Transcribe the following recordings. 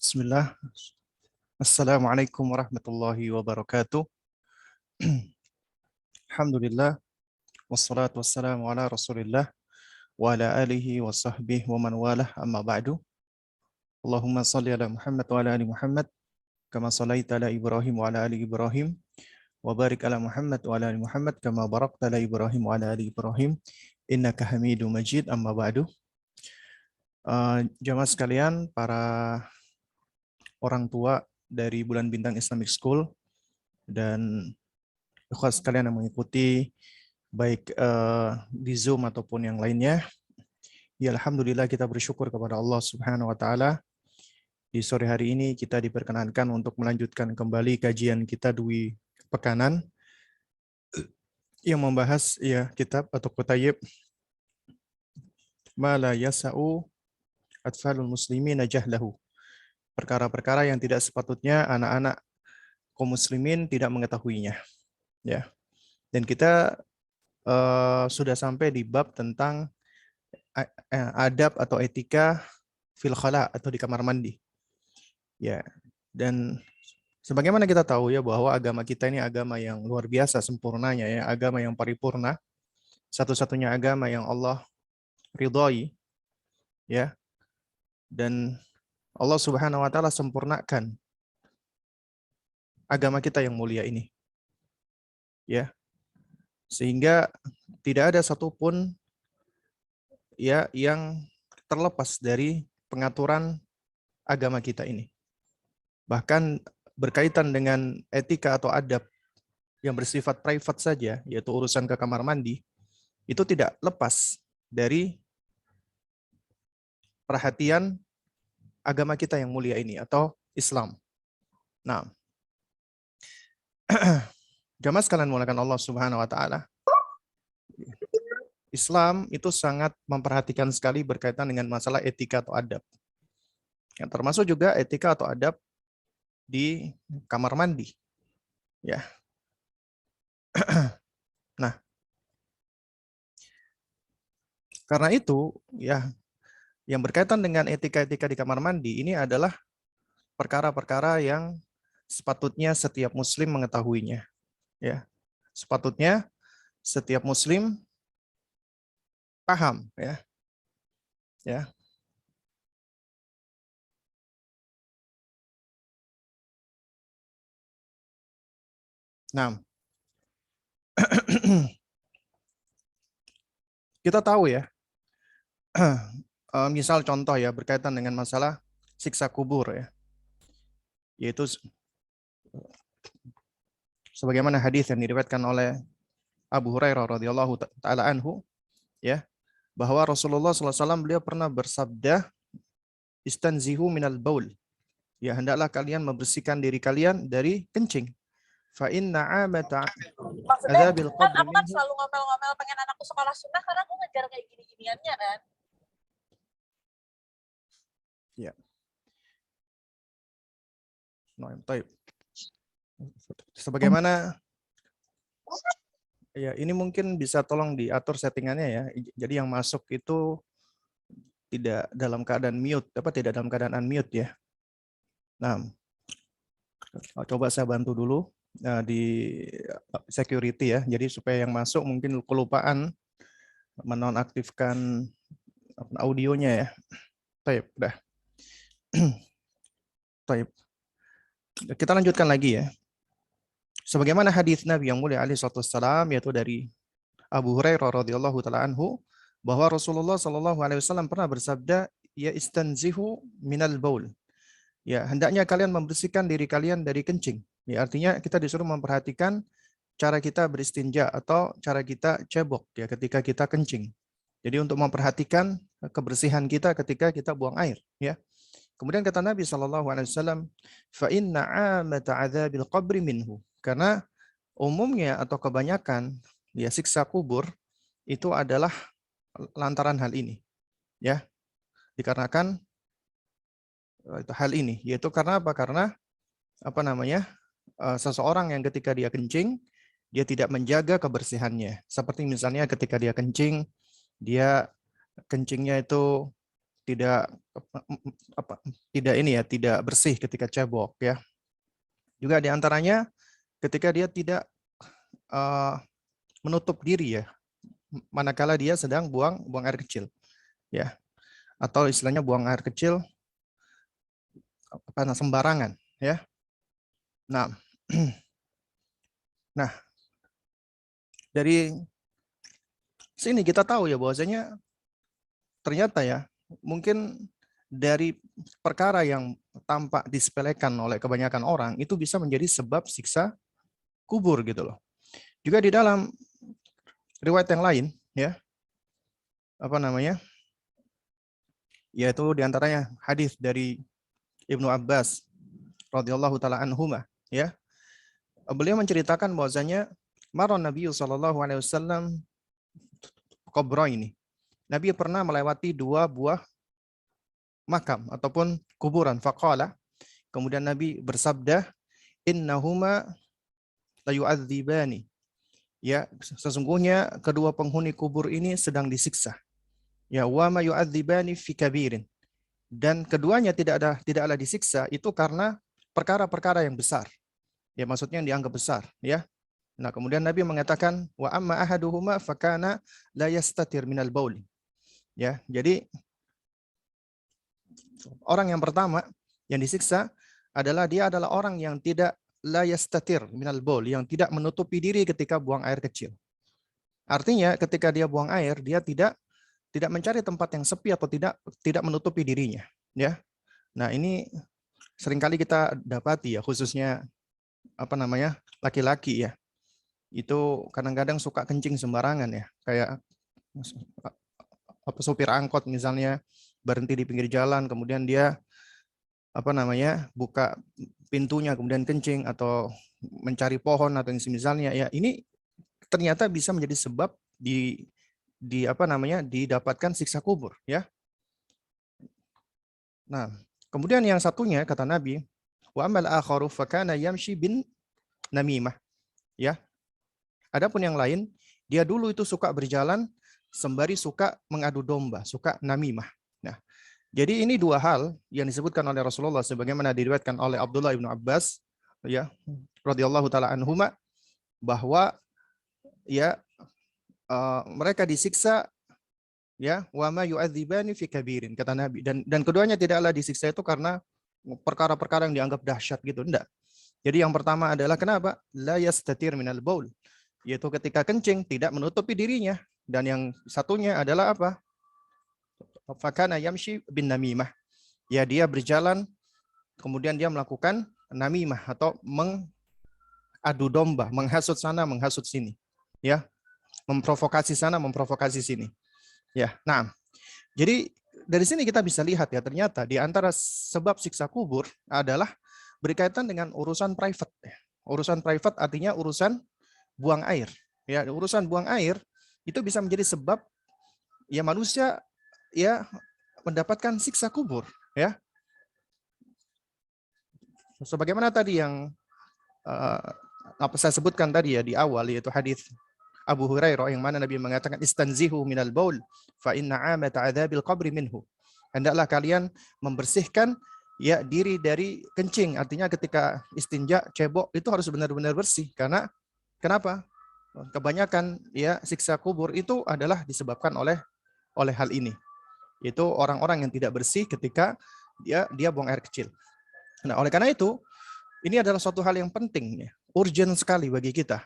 Bismillah. Assalamualaikum warahmatullahi wabarakatuh. Alhamdulillah. Wassalatu wassalamu ala rasulillah wa ala alihi wa sahbihi wa man walah amma ba'du. Allahumma salli ala Muhammad wa ala ali Muhammad kama sallaita ala Ibrahim wa ala ali Ibrahim wa barik ala Muhammad wa ala ali Muhammad kama barakta ala Ibrahim wa ala ali Ibrahim innaka Hamidum Majid amma ba'du. Jamaah sekalian, para orang tua dari Bulan Bintang Islamic School dan ikhwan sekalian yang mengikuti baik di Zoom ataupun yang lainnya. Ya, alhamdulillah kita bersyukur kepada Allah Subhanahu wa taala. Di sore hari ini kita diperkenankan untuk melanjutkan kembali kajian kita Dwi Pekanan yang membahas kitab atau kutayib Ma la yasa'u atfalul muslimin jahlahu. Perkara-perkara yang tidak sepatutnya anak-anak kaum muslimin tidak mengetahuinya. Ya. Dan kita sudah sampai di bab tentang adab atau etika fil khala atau di kamar mandi. Ya. Dan sebagaimana kita tahu ya bahwa agama kita ini agama yang luar biasa sempurnanya ya, agama yang paripurna, satu-satunya agama yang Allah ridhai ya. Dan Allah Subhanahu wa taala sempurnakan agama kita yang mulia ini. Ya. Sehingga tidak ada satupun ya yang terlepas dari pengaturan agama kita ini. Bahkan berkaitan dengan etika atau adab yang bersifat private saja, yaitu urusan ke kamar mandi, itu tidak lepas dari perhatian agama kita yang mulia ini atau Islam. Nah, jamaah sekalian mulakan Allah Subhanahu wa taala. Islam itu sangat memperhatikan sekali berkaitan dengan masalah etika atau adab. Yang termasuk juga etika atau adab di kamar mandi. Ya. Nah, karena itu ya yang berkaitan dengan etika-etika di kamar mandi ini adalah perkara-perkara yang sepatutnya setiap muslim mengetahuinya. Ya. Sepatutnya setiap muslim paham ya. Ya. Nah, kita tahu ya, misal contoh ya berkaitan dengan masalah siksa kubur ya, yaitu sebagaimana hadis yang diriwayatkan oleh Abu Hurairah radhiyallahu taala anhu ya, bahwa Rasulullah SAW beliau pernah bersabda, istanzihu minal baul, ya hendaklah kalian membersihkan diri kalian dari kencing. Fa inna amata adzabil qabri aku kan selalu ngomel-ngomel pengen anakku sekolah sunnah karena aku ngejar kayak gini-giniannya kan. Ya. Nah, baik. Sebagaimana ya ini mungkin bisa tolong diatur settingannya ya. Jadi yang masuk itu tidak dalam keadaan mute, tidak dalam keadaan unmute ya. Nah, coba saya bantu dulu di security ya. Jadi supaya yang masuk mungkin kelupaan menonaktifkan audionya ya. Baik, udah. Baik. Kita lanjutkan lagi ya. Sebagaimana hadis Nabi yang mulia alaihi wasallam yaitu dari Abu Hurairah radhiyallahu taala anhu bahwa Rasulullah sallallahu alaihi wasallam pernah bersabda, ya istanzihu minal baul. Ya, hendaknya kalian membersihkan diri kalian dari kencing. Ya, artinya kita disuruh memperhatikan cara kita beristinja atau cara kita cebok ya ketika kita kencing. Jadi untuk memperhatikan kebersihan kita ketika kita buang air ya. Kemudian kata Nabi SAW, fa inna amata adzabil qabri minhu. Karena umumnya atau kebanyakan ya siksa kubur itu adalah lantaran hal ini. Ya. Dikarenakan hal ini, yaitu karena apa? Karena seseorang yang ketika dia kencing, dia tidak menjaga kebersihannya. Seperti misalnya ketika dia kencing, dia kencingnya itu tidak tidak ini ya, tidak bersih ketika cebok ya. Juga diantaranya ketika dia tidak menutup diri ya, manakala dia sedang buang air kecil ya, atau istilahnya buang air kecil sembarangan ya. Nah, nah dari sini kita tahu ya bahwasanya ternyata ya mungkin dari perkara yang tampak disepelekan oleh kebanyakan orang itu bisa menjadi sebab siksa kubur gitu loh. Juga di dalam riwayat yang lain ya, yaitu diantaranya hadis dari Ibnu Abbas radhiyallahu taala anhuma ya. Beliau menceritakan bahwasanya maron Nabi sallallahu alaihi wasallam kubra ini. Nabi pernah melewati dua buah makam ataupun kuburan. Faqala, kemudian Nabi bersabda, innahuma la yu'adzibani. Ya, sesungguhnya kedua penghuni kubur ini sedang disiksa. Ya, wa ma yu'adzibani fi kabirin. Dan keduanya tidaklah disiksa itu karena perkara-perkara yang besar. Ya, maksudnya yang dianggap besar, ya. Nah, kemudian Nabi mengatakan wa amma ahaduhuma fakana la yastatir minal baul. Ya, jadi orang yang pertama yang disiksa adalah dia adalah orang yang tidak la yastatir minal baul, yang tidak menutupi diri ketika buang air kecil. Artinya ketika dia buang air, dia tidak mencari tempat yang sepi atau tidak menutupi dirinya, ya. Nah, ini seringkali kita dapati ya, khususnya laki-laki ya. Itu kadang-kadang suka kencing sembarangan ya, kayak sopir angkot misalnya berhenti di pinggir jalan, kemudian dia buka pintunya kemudian kencing, atau mencari pohon atau yang semisalnya ya. Ini ternyata bisa menjadi sebab didapatkan siksa kubur ya. Nah, kemudian yang satunya kata Nabi, wa amal akharu fakana yamshi bin namimah ya. Adapun yang lain, dia dulu itu suka berjalan sembari suka mengadu domba, suka namimah. Nah, jadi ini dua hal yang disebutkan oleh Rasulullah sebagaimana diriwayatkan oleh Abdullah bin Abbas ya radhiyallahu taala anhuma, bahwa ya mereka disiksa ya, wa ma yu'adzibani fi kabirin kata Nabi, dan keduanya tidaklah disiksa itu karena perkara-perkara yang dianggap dahsyat gitu, enggak. Jadi yang pertama adalah kenapa? La yastatir minal baul, yaitu ketika kencing tidak menutupi dirinya, dan yang satunya adalah apa? Fakana yamshi bin namimah. Ya, dia berjalan kemudian dia melakukan namimah atau mengadu domba, menghasut sana, menghasut sini. Ya, memprovokasi sana, memprovokasi sini. Ya. Nah, jadi dari sini kita bisa lihat ya, ternyata di antara sebab siksa kubur adalah berkaitan dengan urusan private. Urusan private artinya urusan buang air. Ya, urusan buang air itu bisa menjadi sebab ya manusia ya mendapatkan siksa kubur ya. Sebagaimana tadi yang saya sebutkan tadi ya di awal, yaitu hadis Abu Hurairah yang mana Nabi mengatakan istanzihu minal baul fa inna amata adzabil qabri minhu. Hendaklah kalian membersihkan ya diri dari kencing, artinya ketika istinja, cebok itu harus benar-benar bersih, karena kenapa? Kebanyakan ya siksa kubur itu adalah disebabkan oleh hal ini. Itu orang-orang yang tidak bersih ketika dia buang air kecil. Nah, oleh karena itu, ini adalah suatu hal yang penting, ya, urgent sekali bagi kita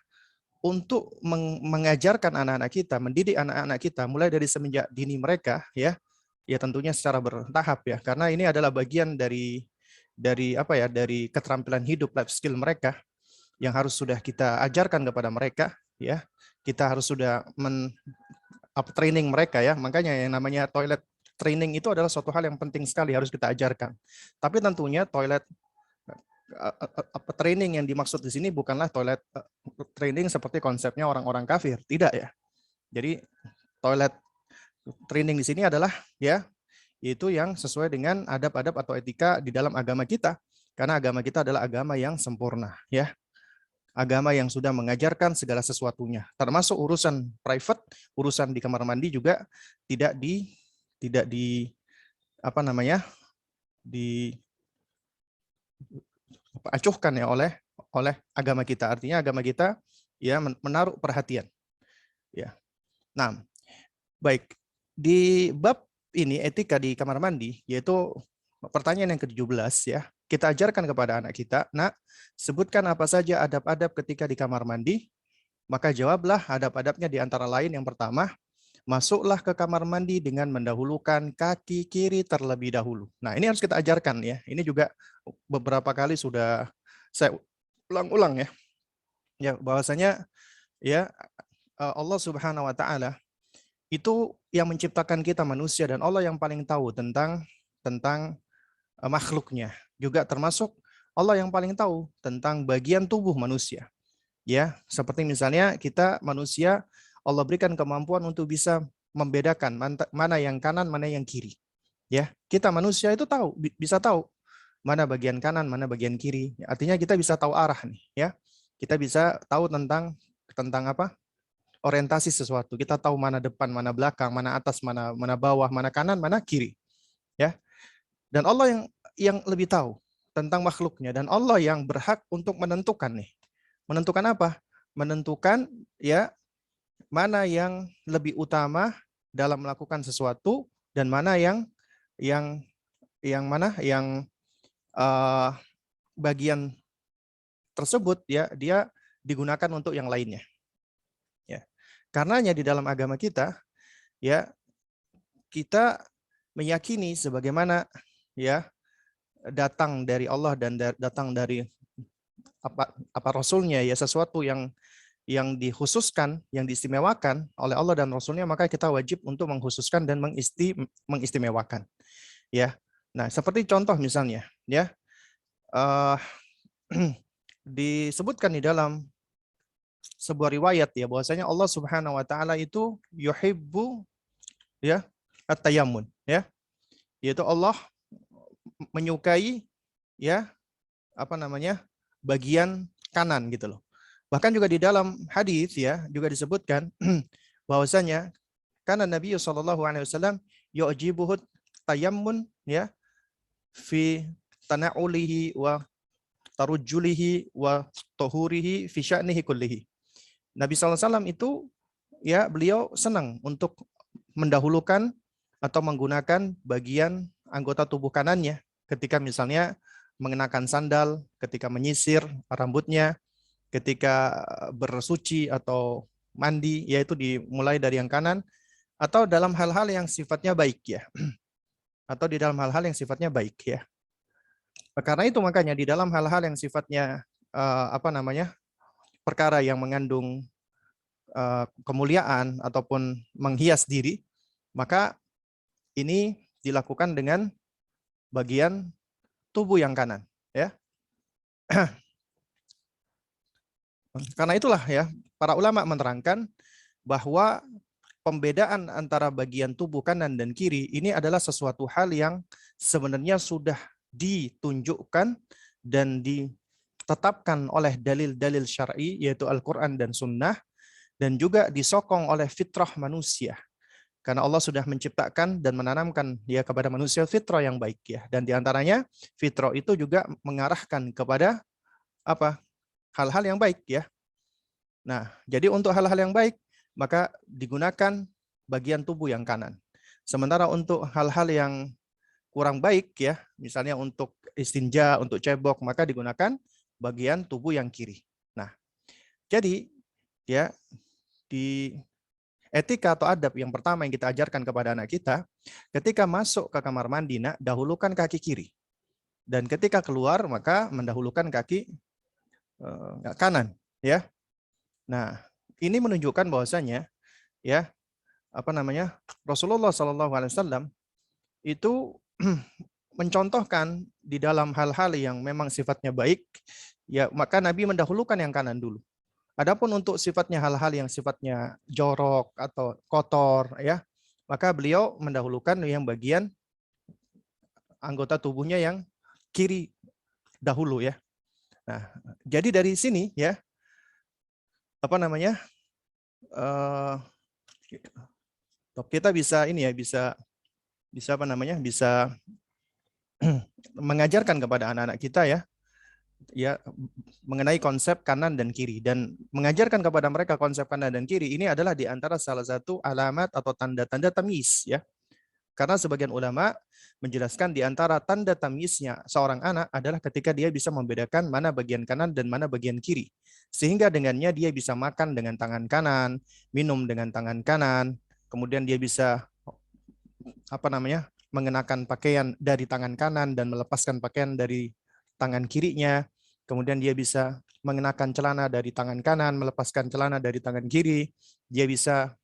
untuk mengajarkan anak-anak kita, mendidik anak-anak kita mulai dari semenjak dini mereka, ya tentunya secara bertahap ya, karena ini adalah bagian dari keterampilan hidup, life skill mereka yang harus sudah kita ajarkan kepada mereka, ya. Kita harus sudah training mereka ya, makanya yang namanya toilet training itu adalah suatu hal yang penting sekali harus kita ajarkan. Tapi tentunya toilet training yang dimaksud di sini bukanlah toilet training seperti konsepnya orang-orang kafir, tidak ya. Jadi toilet training di sini adalah ya itu yang sesuai dengan adab-adab atau etika di dalam agama kita, karena agama kita adalah agama yang sempurna ya. Agama yang sudah mengajarkan segala sesuatunya, termasuk urusan private, urusan di kamar mandi juga tidak apa namanya diacuhkan ya oleh agama kita. Artinya agama kita ya menaruh perhatian. Ya. Nah, baik, di bab ini etika di kamar mandi, yaitu pertanyaan yang ke-17 ya. Kita ajarkan kepada anak kita, "Nak, sebutkan apa saja adab-adab ketika di kamar mandi." Maka jawablah adab-adabnya di antara lain yang pertama, masuklah ke kamar mandi dengan mendahulukan kaki kiri terlebih dahulu. Nah, ini harus kita ajarkan ya. Ini juga beberapa kali sudah saya ulang-ulang ya. Ya, bahwasanya ya Allah Subhanahu wa taala itu yang menciptakan kita manusia dan Allah yang paling tahu tentang makhluknya. Juga termasuk Allah yang paling tahu tentang bagian tubuh manusia. Ya, seperti misalnya kita manusia Allah berikan kemampuan untuk bisa membedakan mana yang kanan, mana yang kiri. Ya, kita manusia itu tahu, bisa tahu mana bagian kanan, mana bagian kiri. Artinya kita bisa tahu arah nih, ya. Kita bisa tahu tentang apa? Orientasi sesuatu. Kita tahu mana depan, mana belakang, mana atas, mana bawah, mana kanan, mana kiri. Ya. Dan Allah yang lebih tahu tentang makhluknya dan Allah yang berhak untuk menentukan nih. Menentukan apa? Menentukan ya mana yang lebih utama dalam melakukan sesuatu dan mana yang mana yang bagian tersebut ya dia digunakan untuk yang lainnya. Ya. Karenanya di dalam agama kita ya kita meyakini sebagaimana ya datang dari Allah dan datang dari apa rasulnya ya sesuatu yang dikhususkan, yang diistimewakan oleh Allah dan Rasulnya, maka kita wajib untuk mengkhususkan dan mengistimewakan. Ya, nah seperti contoh misalnya, ya disebutkan di dalam sebuah riwayat ya bahwasanya Allah Subhanahu Wa Taala itu yuhibbu ya at-tayammun, ya, yaitu Allah menyukai ya apa namanya bagian kanan gitu loh. Bahkan juga di dalam hadis ya juga disebutkan bahwasanya karena Nabi sallallahu alaihi wasallam yu'jibuhu tayammun ya fi tana'ulihi wa tarujjulihi wa tuhurihi fi sya'nihi kullihi. Nabi sallallahu alaihi wasallam itu ya beliau senang untuk mendahulukan atau menggunakan bagian anggota tubuh kanannya ketika misalnya mengenakan sandal, ketika menyisir rambutnya, ketika bersuci atau mandi, yaitu dimulai dari yang kanan, atau dalam hal-hal yang sifatnya baik ya, atau di dalam hal-hal yang sifatnya baik ya. Karena itu makanya di dalam hal-hal yang sifatnya apa namanya perkara yang mengandung kemuliaan ataupun menghias diri, maka ini dilakukan dengan bagian tubuh yang kanan, ya. Karena itulah ya, para ulama menerangkan bahwa pembedaan antara bagian tubuh kanan dan kiri ini adalah sesuatu hal yang sebenarnya sudah ditunjukkan dan ditetapkan oleh dalil-dalil syar'i yaitu Al-Quran dan Sunnah dan juga disokong oleh fitrah manusia. Karena Allah sudah menciptakan dan menanamkan ya kepada manusia fitrah yang baik ya. Dan diantaranya fitrah itu juga mengarahkan kepada apa? Hal-hal yang baik ya. Nah, jadi untuk hal-hal yang baik maka digunakan bagian tubuh yang kanan. Sementara untuk hal-hal yang kurang baik ya, misalnya untuk istinja, untuk cebok, maka digunakan bagian tubuh yang kiri. Nah, jadi ya di etika atau adab yang pertama yang kita ajarkan kepada anak kita, ketika masuk ke kamar mandi, nak, dahulukan kaki kiri. Dan ketika keluar maka mendahulukan kaki kanan, ya. Nah, ini menunjukkan bahwasanya ya, apa namanya? Rasulullah SAW itu mencontohkan di dalam hal-hal yang memang sifatnya baik, ya maka Nabi mendahulukan yang kanan dulu. Adapun untuk sifatnya hal-hal yang sifatnya jorok atau kotor, ya maka beliau mendahulukan yang bagian anggota tubuhnya yang kiri dahulu ya. Nah, jadi dari sini ya apa namanya kita bisa ini ya bisa bisa apa namanya? Bisa mengajarkan kepada anak-anak kita ya mengenai konsep kanan dan kiri, dan mengajarkan kepada mereka konsep kanan dan kiri ini adalah di antara salah satu alamat atau tanda-tanda tamyiz ya. Karena sebagian ulama menjelaskan di antara tanda tamyiznya seorang anak adalah ketika dia bisa membedakan mana bagian kanan dan mana bagian kiri. Sehingga dengannya dia bisa makan dengan tangan kanan, minum dengan tangan kanan, kemudian dia bisa apa namanya? Mengenakan pakaian dari tangan kanan dan melepaskan pakaian dari tangan kirinya. Kemudian dia bisa mengenakan celana dari tangan kanan, melepaskan celana dari tangan kiri. Dia bisa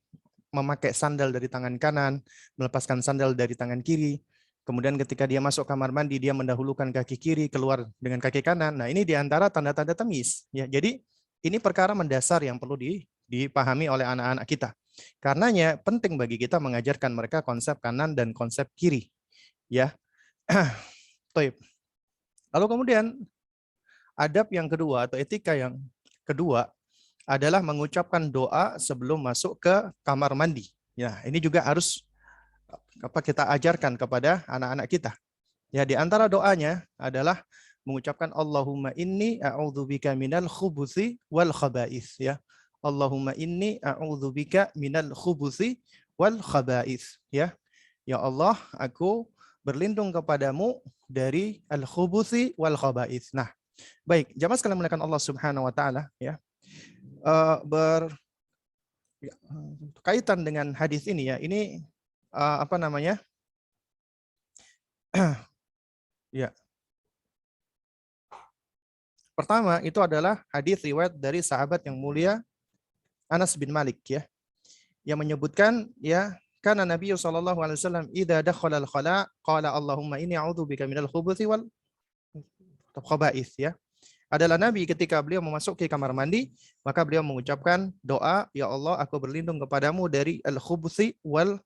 memakai sandal dari tangan kanan, melepaskan sandal dari tangan kiri. Kemudian ketika dia masuk kamar mandi, dia mendahulukan kaki kiri, keluar dengan kaki kanan. Nah, ini diantara tanda-tanda tamyiz. Ya, jadi ini perkara mendasar yang perlu dipahami oleh anak-anak kita. Karenanya penting bagi kita mengajarkan mereka konsep kanan dan konsep kiri. Ya, Toib. Lalu kemudian adab yang kedua atau etika yang kedua adalah mengucapkan doa sebelum masuk ke kamar mandi. Ya, ini juga harus kita ajarkan kepada anak-anak kita. Ya, di antara doanya adalah mengucapkan Allahumma inni a'udzubika minal khubuthi wal khaba'ith ya. Allahumma inni a'udzubika minal khubuthi wal khaba'ith ya. Ya Allah, aku berlindung kepadamu dari al-khubuthi wal khaba'ith. Nah, baik, jamaah sekalian mulakan Allah Subhanahu wa taala ya. Berkaitan dengan hadis ini ya, ini apa namanya? Ya. Pertama itu adalah hadis riwayat dari sahabat yang mulia Anas bin Malik ya, yang menyebutkan ya, karena Nabi sallallahu alaihi wasallam idza dakhala al-khala qala Allahumma inni a'udzubika minal khubuthi wal khaba'ith ya. Adalah Nabi ketika beliau memasuki kamar mandi, maka beliau mengucapkan doa, ya Allah, aku berlindung kepadamu dari al-khubuthi wal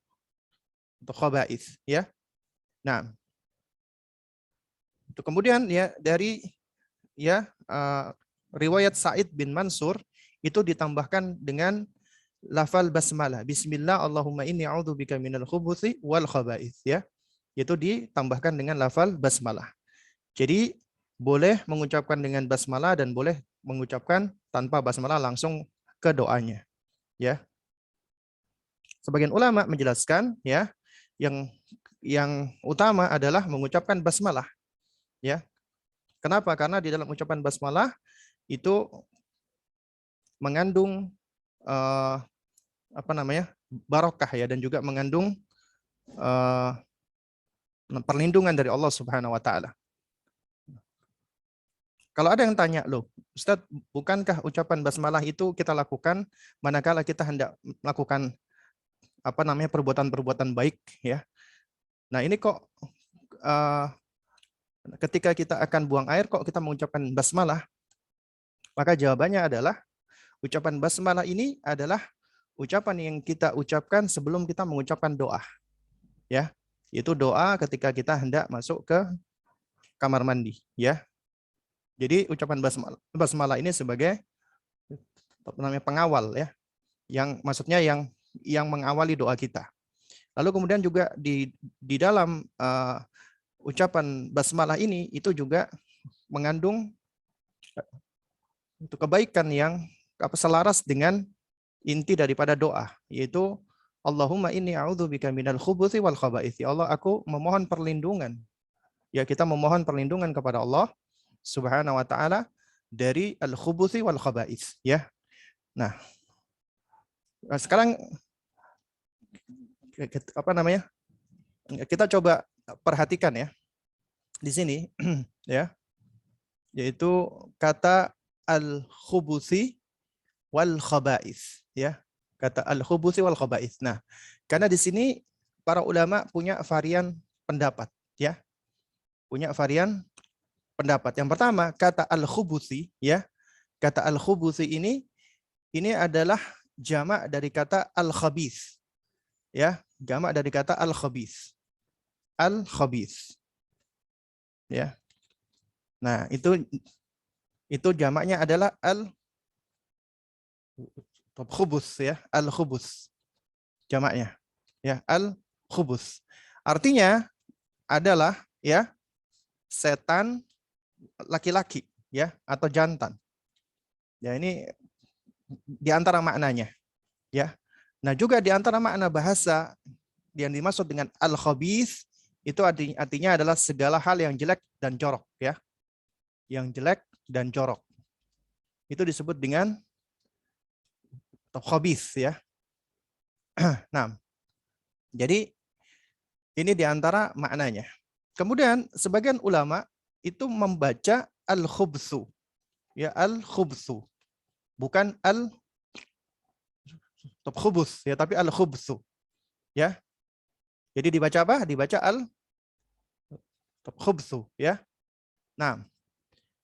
khaba'ith ya. Nah, itu kemudian ya dari ya riwayat Sa'id bin Mansur itu ditambahkan dengan lafal basmalah, bismillah Allahumma inni a'udzubika minal khubuthi wal khaba'ith ya. Itu ditambahkan dengan lafal basmalah. Jadi boleh mengucapkan dengan basmalah dan boleh mengucapkan tanpa basmalah langsung ke doanya ya. Sebagian ulama menjelaskan ya, yang utama adalah mengucapkan basmalah ya. Kenapa? Karena di dalam ucapan basmalah itu mengandung apa namanya? Barokah ya, dan juga mengandung perlindungan dari Allah Subhanahu wa taala. Kalau ada yang tanya, loh, Ustadz, bukankah ucapan basmalah itu kita lakukan manakala kita hendak melakukan apa namanya perbuatan-perbuatan baik ya? Nah, ini kok ketika kita akan buang air kok kita mengucapkan basmalah? Maka jawabannya adalah ucapan basmalah ini adalah ucapan yang kita ucapkan sebelum kita mengucapkan doa. Ya, itu doa ketika kita hendak masuk ke kamar mandi, ya. Jadi ucapan basmalah ini sebagai apa namanya pengawal ya, yang maksudnya yang mengawali doa kita. Lalu kemudian juga di dalam ucapan basmalah ini itu juga mengandung untuk kebaikan yang selaras dengan inti daripada doa, yaitu Allahumma inni a'udzubika minal khubuthi wal khaba'ith. Ya Allah, aku memohon perlindungan. Ya, kita memohon perlindungan kepada Allah Subhanahu wa taala dari al-khubuthi wal khaba'ith, ya. Nah, sekarang apa namanya? Kita coba perhatikan ya. Di sini ya, yaitu kata al-khubuthi wal khaba'ith ya. Kata al-khubuthi wal khaba'ith. Nah, karena di sini para ulama punya varian pendapat ya. Punya varian pendapat. Yang pertama, kata al-khubuthi ya. Kata al-khubuthi ini adalah jamak dari kata al-khabith. Ya, jamak dari kata al-khabith. Al-khabith. Ya. Nah, itu jamaknya adalah al-khubus ya, al-khubus. Jamaknya ya, al-khubus. Artinya adalah ya setan laki-laki ya atau jantan. Ya, ini di antara maknanya ya. Nah, juga di antara makna bahasa yang dimaksud dengan al-khabith itu artinya adalah segala hal yang jelek dan jorok ya. Yang jelek dan jorok. Itu disebut dengan khabith ya. Nah, jadi ini di antara maknanya. Kemudian sebagian ulama itu membaca al-khubthu. Ya, al-khubthu. Bukan al-khubus ya, tapi al-khubthu. Ya. Jadi dibaca apa? Dibaca al-khubthu ya. Nah,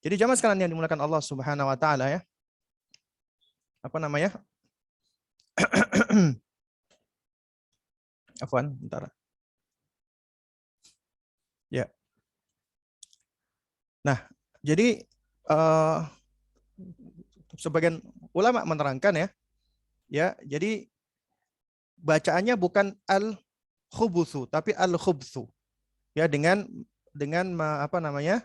jadi jamaah sekalian yang dimuliakan Allah Subhanahu wa taala ya. Apa namanya? Afwan, bentar. Ya. Nah, jadi sebagian ulama menerangkan ya, jadi bacaannya bukan al-khubutsu tapi al-khubtsu. Ya, dengan apa namanya?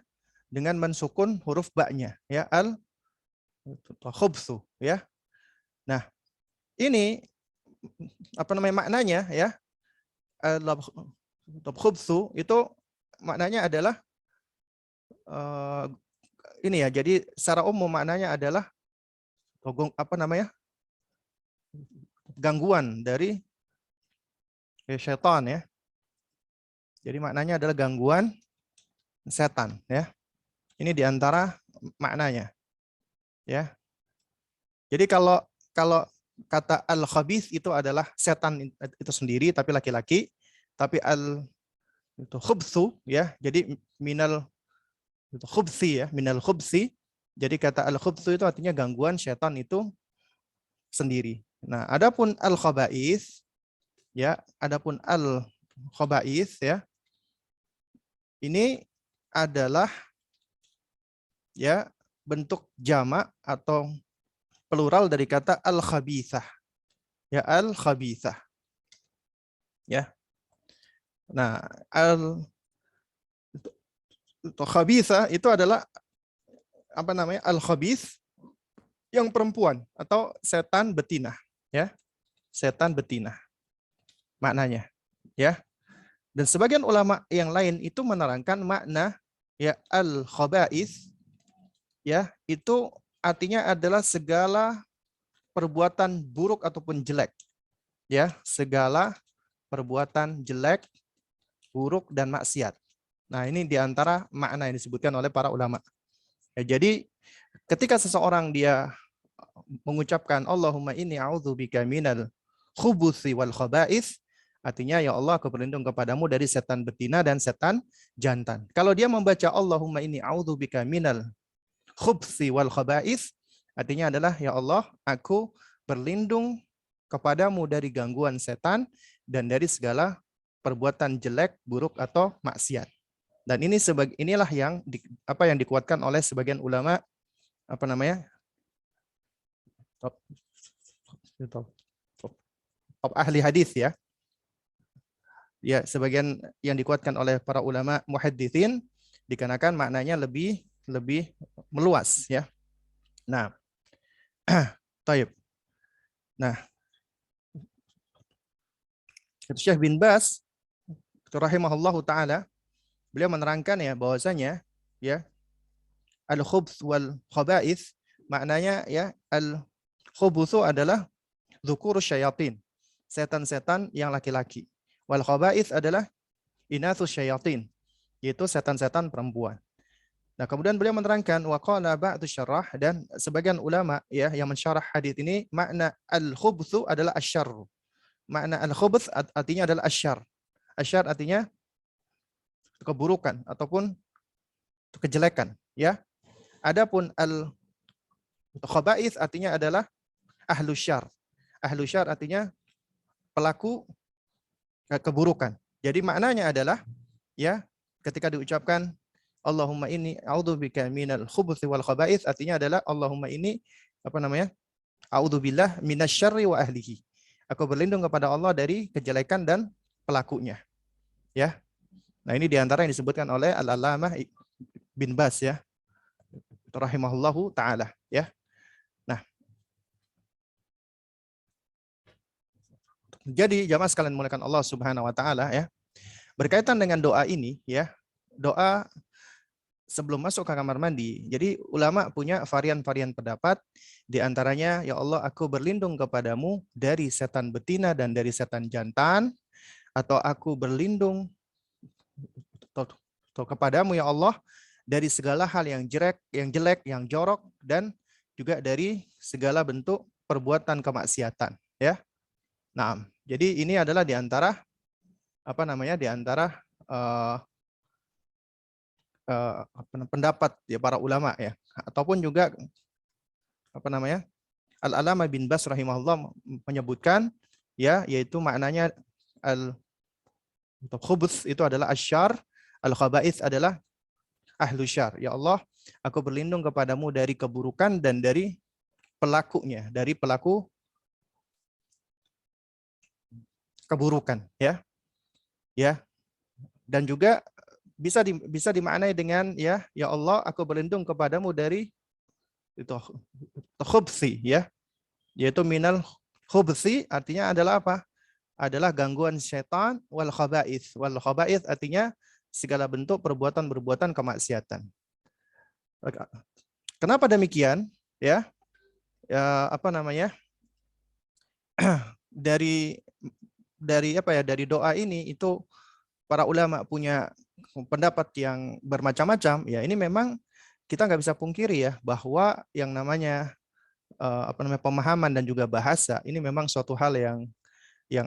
Dengan mensukun huruf ba-nya ya, al-khubtsu ya. Nah, ini apa namanya maknanya ya? Al-khubtsu itu maknanya adalah ini ya, jadi secara umum maknanya adalah apa namanya? Gangguan dari syaitan ya. Jadi maknanya adalah gangguan setan ya. Ini diantara maknanya ya. Jadi kalau kata al-khabith itu adalah setan itu sendiri tapi laki-laki, tapi itu khubtsu ya. Jadi minal itu khubsi ya, minal khubsi. Jadi kata al-khubtsu itu artinya gangguan setan itu sendiri. Nah, adapun al-khaba'ith ya, adapun al-khaba'ith ya, ini adalah ya bentuk jamak atau plural dari kata al-khabithah. Ya, al-khabithah. Ya. Nah, al-khabithah itu adalah apa namanya? Al-khabith yang perempuan atau setan betina, ya. Setan betina. Maknanya, ya. Dan sebagian ulama yang lain itu menerangkan makna ya al-khaba'ith ya, itu artinya adalah segala perbuatan buruk ataupun jelek. Ya, segala perbuatan jelek, buruk dan maksiat. Nah, ini diantara makna yang disebutkan oleh para ulama. Ya, jadi ketika seseorang dia mengucapkan Allahumma inni a'udzubika minal khubuthi wal khaba'ith, artinya ya Allah aku berlindung kepadamu dari setan betina dan setan jantan. Kalau dia membaca Allahumma inni a'udzubika minal khubthi wal khaba'ith, artinya adalah ya Allah aku berlindung kepadamu dari gangguan setan dan dari segala perbuatan jelek, buruk atau maksiat. Dan ini inilah yang yang dikuatkan oleh sebagian ulama apa namanya? Top ahli hadis ya. Ya, sebagian yang dikuatkan oleh para ulama muhadditsin dikarenakan maknanya lebih meluas ya. Nah, taib. Nah, Syekh bin Baz rahimahullahu taala beliau menerangkan ya bahwasanya ya al-khubth wal khaba'ith maknanya ya al-khubutsu adalah dzukurus syayatin, setan-setan yang laki-laki. Wal khaba'ith adalah inatsus syayatin, yaitu setan-setan perempuan. Nah, kemudian beliau menerangkan wa qala ba'du syarah, dan sebagian ulama ya yang mensyarah hadis ini makna al-khubtsu adalah asyarr. Makna al-khubts artinya adalah asyarr. Asyarr artinya keburukan ataupun kejelekan ya. Adapun al-khaba'ith artinya adalah ahlu syarr. Ahlu syarr artinya pelaku keburukan. Jadi maknanya adalah ya ketika diucapkan Allahumma inni a'udzubika minal khubuthi wal khaba'ith, artinya adalah Allahumma inni apa namanya? A'udzubillah minasyarri wa ahlihi. Aku berlindung kepada Allah dari kejelekan dan pelakunya. Ya. Nah, ini diantara yang disebutkan oleh Al-Allamah bin Bas ya, rahimahullahu taala ya. Nah, jadi jamaah sekalian muliakan Allah Subhanahu wa taala ya. Berkaitan dengan doa ini ya, doa sebelum masuk ke kamar mandi. Jadi ulama punya varian-varian pendapat, di antaranya ya Allah aku berlindung kepadamu dari setan betina dan dari setan jantan, atau aku berlindung kepadamu ya Allah dari segala hal yang jelek, yang jorok, dan juga dari segala bentuk perbuatan kemaksiatan ya. Nah, jadi ini adalah di antara di antara pendapat ya para ulama ya, ataupun juga Al-Allamah bin Bas rahimahullah menyebutkan ya, yaitu maknanya al-khubuts itu adalah asyar, al-khaba'its adalah ahlu syar. Ya Allah, aku berlindung kepadamu dari keburukan dan dari pelakunya, dari pelaku keburukan ya. Ya. Dan juga bisa dimaknai dengan ya Allah aku berlindung kepadamu dari itu khubsi ya, yaitu minal khubsi artinya adalah apa? Adalah gangguan setan, wal khaba'its. Wal khaba'its artinya segala bentuk perbuatan-perbuatan kemaksiatan. Kenapa demikian? Ya, dari dari doa ini itu para ulama punya pendapat yang bermacam-macam. Ya, ini memang kita nggak bisa pungkiri ya bahwa yang namanya pemahaman dan juga bahasa ini memang suatu hal yang yang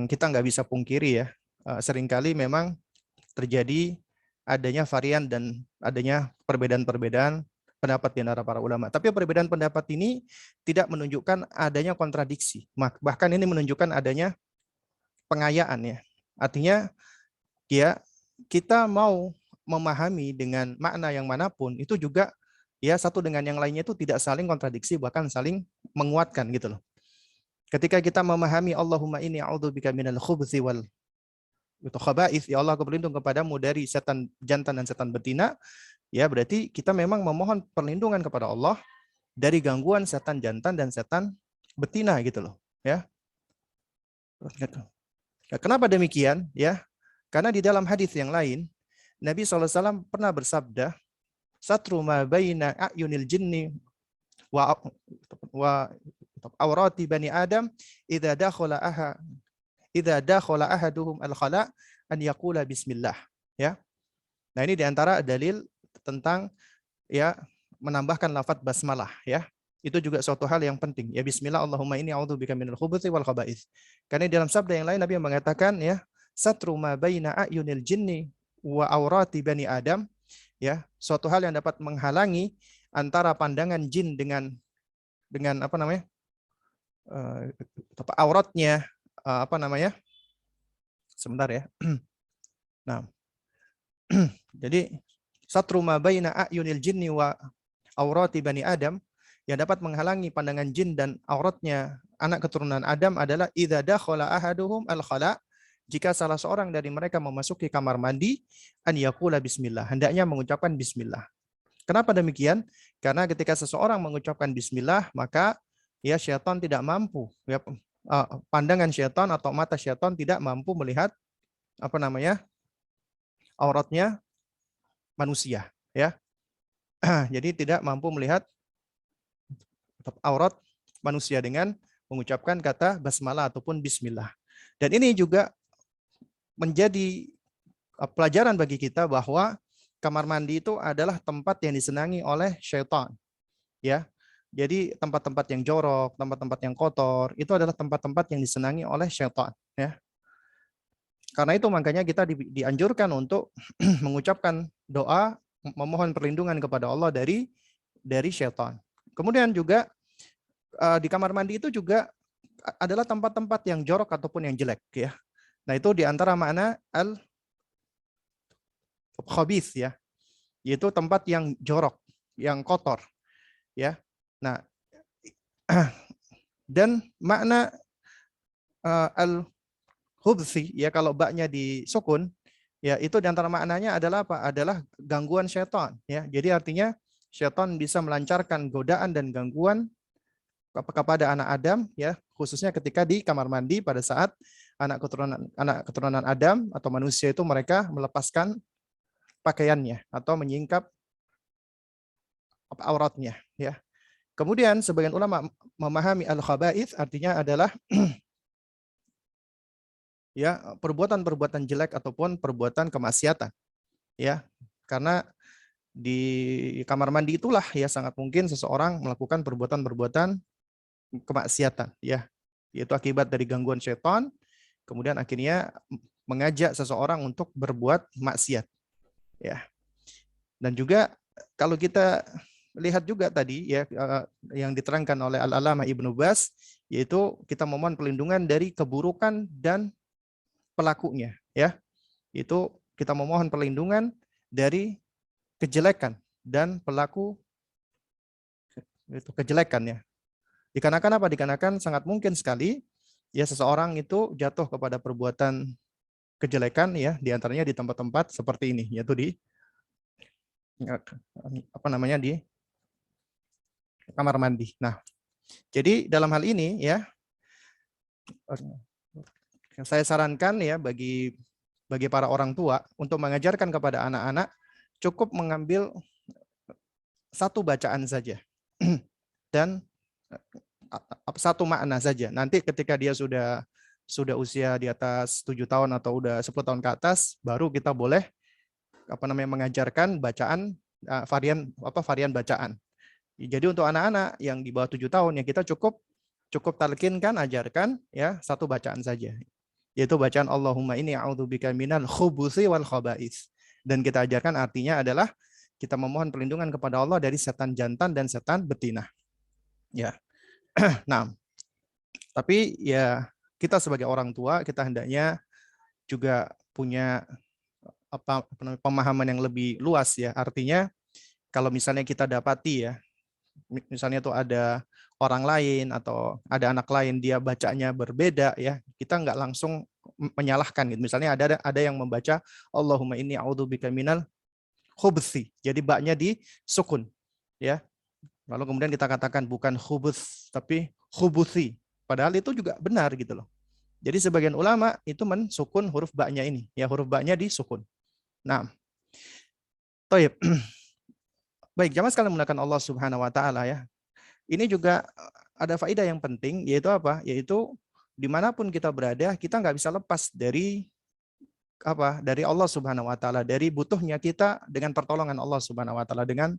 kita nggak bisa pungkiri ya. Seringkali memang terjadi adanya varian dan adanya perbedaan-perbedaan pendapat di antara para ulama. Tapi perbedaan pendapat ini tidak menunjukkan adanya kontradiksi. Bahkan ini menunjukkan adanya pengayaan ya. Artinya ya kita mau memahami dengan makna yang manapun itu juga ya satu dengan yang lainnya itu tidak saling kontradiksi, bahkan saling menguatkan gitu loh. Ketika kita memahami Allahumma inni a'udzubika minal khubuthi wal khaba'its, ya Allah aku berlindung kepadamu dari setan jantan dan setan betina, ya berarti kita memang memohon perlindungan kepada Allah dari gangguan setan jantan dan setan betina gitu loh ya. Kenapa demikian ya? Karena di dalam hadis yang lain Nabi SAW pernah bersabda, satru ma baina a'yunil jinni wa awrati bani Adam idza dakhala ahaduhum al-khala an yaqula bismillah ya. Nah, ini diantara dalil tentang ya menambahkan lafaz basmalah ya. Itu juga suatu hal yang penting. Ya bismillah Allahumma inni a'udzubika minal khubuthi wal khaba'its. Karena dalam sabda yang lain Nabi mengatakan ya, satru ma baina a'yunil jinni wa aurati bani Adam ya, suatu hal yang dapat menghalangi antara pandangan jin dengan auratnya sebentar ya. Nah, jadi satru ma baina a'yunil jinni wa aurati bani Adam, yang dapat menghalangi pandangan jin dan auratnya anak keturunan Adam adalah idza dakhala ahaduhum al-khala, jika salah seorang dari mereka memasuki kamar mandi, an yaqula bismillah, hendaknya mengucapkan bismillah. Kenapa demikian? Karena ketika seseorang mengucapkan bismillah, maka ya syaitan tidak mampu ya, pandangan syaitan atau mata syaitan tidak mampu melihat auratnya manusia ya. Jadi tidak mampu melihat aurat manusia dengan mengucapkan kata basmalah ataupun bismillah. Dan ini juga menjadi pelajaran bagi kita bahwa kamar mandi itu adalah tempat yang disenangi oleh syaitan ya. Jadi tempat-tempat yang jorok, tempat-tempat yang kotor itu adalah tempat-tempat yang disenangi oleh syaitan ya. Karena itu makanya kita dianjurkan untuk mengucapkan doa memohon perlindungan kepada Allah dari syaitan. Kemudian juga di kamar mandi itu juga adalah tempat-tempat yang jorok ataupun yang jelek ya. Nah, itu di antara makna al-khabith ya, yaitu tempat yang jorok, yang kotor ya. Nah, dan makna khubthi, ya kalau baknya disukun, ya itu di antara maknanya adalah apa? Adalah gangguan syaitan, ya. Jadi artinya syaitan bisa melancarkan godaan dan gangguan kepada anak Adam, ya, khususnya ketika di kamar mandi pada saat anak keturunan Adam atau manusia itu mereka melepaskan pakaiannya atau menyingkap auratnya, ya. Kemudian sebagian ulama memahami al-khaba'ith artinya adalah ya perbuatan-perbuatan jelek ataupun perbuatan kemaksiatan, ya. Karena di kamar mandi itulah ya sangat mungkin seseorang melakukan perbuatan-perbuatan kemaksiatan, ya. Yaitu akibat dari gangguan syaitan, kemudian akhirnya mengajak seseorang untuk berbuat maksiat, ya. Dan juga kalau kita lihat juga tadi ya yang diterangkan oleh Al-Allamah Ibnu Baz, yaitu kita memohon perlindungan dari keburukan dan pelakunya, ya. Itu kita memohon perlindungan dari kejelekan dan pelaku itu kejelekan, ya. Dikarenakan apa? Dikarenakan sangat mungkin sekali ya seseorang itu jatuh kepada perbuatan kejelekan, ya, diantaranya di tempat-tempat seperti ini, yaitu di apa namanya di kamar mandi. Nah, jadi dalam hal ini ya saya sarankan ya bagi para orang tua untuk mengajarkan kepada anak-anak cukup mengambil satu bacaan saja dan satu makna saja. Nanti ketika dia sudah usia di atas 7 tahun atau udah 10 tahun ke atas, baru kita boleh mengajarkan bacaan varian bacaan. Jadi untuk anak-anak yang di bawah 7 tahun ya kita cukup talqinkan, ajarkan ya satu bacaan saja. Yaitu bacaan Allahumma inni a'udzubika minal khubuthi wal khaba'its. Dan kita ajarkan artinya adalah kita memohon perlindungan kepada Allah dari setan jantan dan setan betina. Ya. Nah, tapi ya kita sebagai orang tua kita hendaknya juga punya pemahaman yang lebih luas ya. Artinya kalau misalnya kita dapati ya misalnya tuh ada orang lain atau ada anak lain dia bacanya berbeda ya, kita nggak langsung menyalahkan gitu. Misalnya ada yang membaca Allahumma inni a'udzubika minal khubuthi. Jadi baknya di sukun ya. Lalu kemudian kita katakan bukan khubuth tapi khubuthi. Padahal itu juga benar gitu loh. Jadi sebagian ulama itu mensukun huruf baknya ini, ya huruf baknya di sukun. Nah, Taib. Baik, jamaah sekalian menggunakan Allah Subhanahu wa taala ya. Ini juga ada faedah yang penting yaitu apa? Yaitu dimanapun kita berada, kita nggak bisa lepas dari dari Allah Subhanahu wa taala, dari butuhnya kita dengan pertolongan Allah Subhanahu wa taala, dengan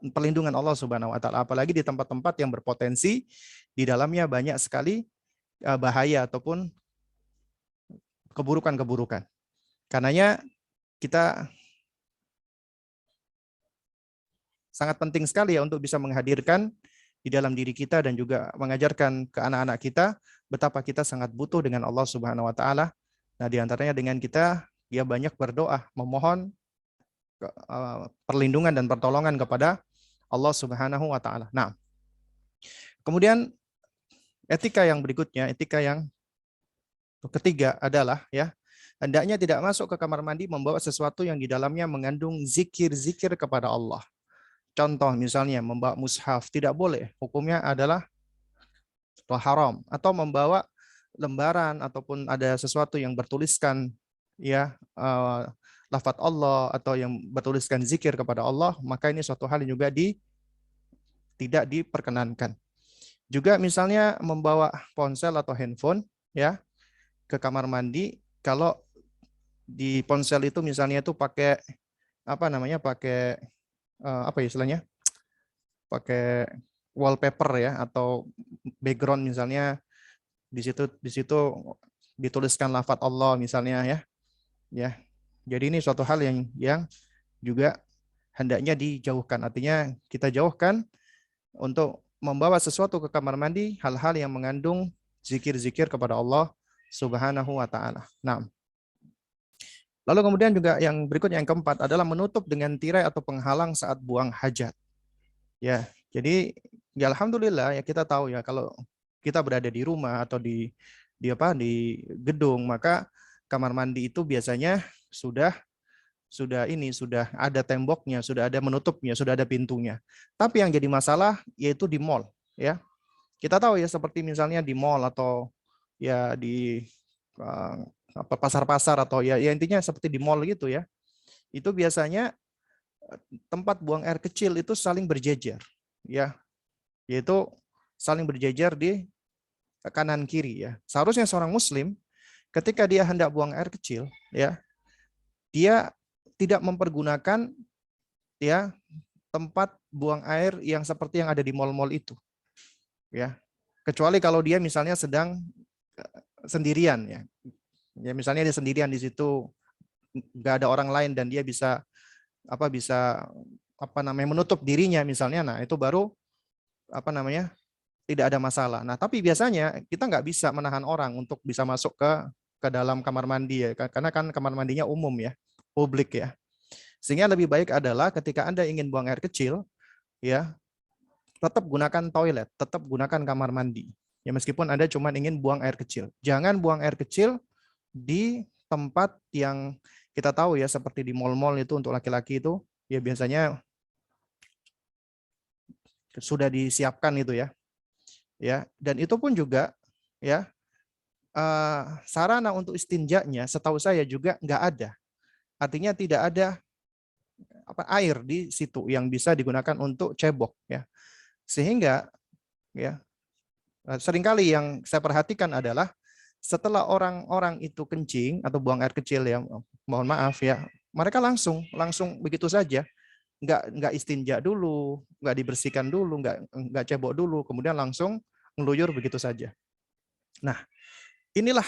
perlindungan Allah Subhanahu wa taala, apalagi di tempat-tempat yang berpotensi di dalamnya banyak sekali bahaya ataupun keburukan-keburukan. Karenanya kita sangat penting sekali ya untuk bisa menghadirkan di dalam diri kita dan juga mengajarkan ke anak-anak kita betapa kita sangat butuh dengan Allah Subhanahu wa taala. Nah, di antaranya dengan kita ya banyak berdoa, memohon perlindungan dan pertolongan kepada Allah Subhanahu wa taala. Nah, kemudian etika yang berikutnya, etika yang ketiga adalah ya hendaknya tidak masuk ke kamar mandi membawa sesuatu yang di dalamnya mengandung zikir-zikir kepada Allah. Contoh misalnya membawa mushaf tidak boleh, hukumnya adalah haram, atau membawa lembaran ataupun ada sesuatu yang bertuliskan ya lafaz Allah atau yang bertuliskan zikir kepada Allah, maka ini suatu hal yang juga tidak diperkenankan. Juga misalnya membawa ponsel atau handphone ya ke kamar mandi, kalau di ponsel itu misalnya itu pakai pakai apa istilahnya, pakai wallpaper ya atau background misalnya di situ dituliskan lafaz Allah misalnya ya. Jadi ini suatu hal yang juga hendaknya dijauhkan. Artinya kita jauhkan untuk membawa sesuatu ke kamar mandi hal-hal yang mengandung zikir-zikir kepada Allah Subhanahu wa taala. Nah, lalu kemudian juga yang berikutnya yang keempat adalah menutup dengan tirai atau penghalang saat buang hajat. Ya, jadi ya alhamdulillah ya kita tahu ya kalau kita berada di rumah atau di di gedung, maka kamar mandi itu biasanya sudah ada temboknya, sudah ada menutupnya, sudah ada pintunya. Tapi yang jadi masalah yaitu di mall, ya. Kita tahu ya, seperti misalnya di mall atau ya di eh, pasar-pasar, atau ya intinya seperti di mall gitu ya. Itu biasanya tempat buang air kecil itu saling berjejer, ya, yaitu saling berjejer di kanan kiri ya. Seharusnya seorang muslim ketika dia hendak buang air kecil, ya, dia tidak mempergunakan ya tempat buang air yang seperti yang ada di mal-mal itu, ya. Kecuali kalau dia misalnya sedang sendirian ya. Ya misalnya dia sendirian di situ, nggak ada orang lain dan dia bisa menutup dirinya misalnya, nah itu baru tidak ada masalah. Nah tapi biasanya kita nggak bisa menahan orang untuk bisa masuk ke dalam kamar mandi ya, karena kan kamar mandinya umum ya, publik ya. Sehingga lebih baik adalah ketika Anda ingin buang air kecil, ya, tetap gunakan toilet, tetap gunakan kamar mandi. Ya meskipun Anda cuma ingin buang air kecil. Jangan buang air kecil di tempat yang kita tahu ya, seperti di mal-mal itu untuk laki-laki itu ya biasanya sudah disiapkan itu ya. Ya, dan itu pun juga ya sarana untuk istinjanya setahu saya juga nggak ada. Artinya tidak ada air di situ yang bisa digunakan untuk cebok ya. Sehingga ya seringkali yang saya perhatikan adalah setelah orang-orang itu kencing atau buang air kecil ya, mohon maaf ya, mereka langsung begitu saja, nggak istinja dulu, nggak dibersihkan dulu, nggak cebok dulu, kemudian langsung ngeluyur begitu saja. Nah, inilah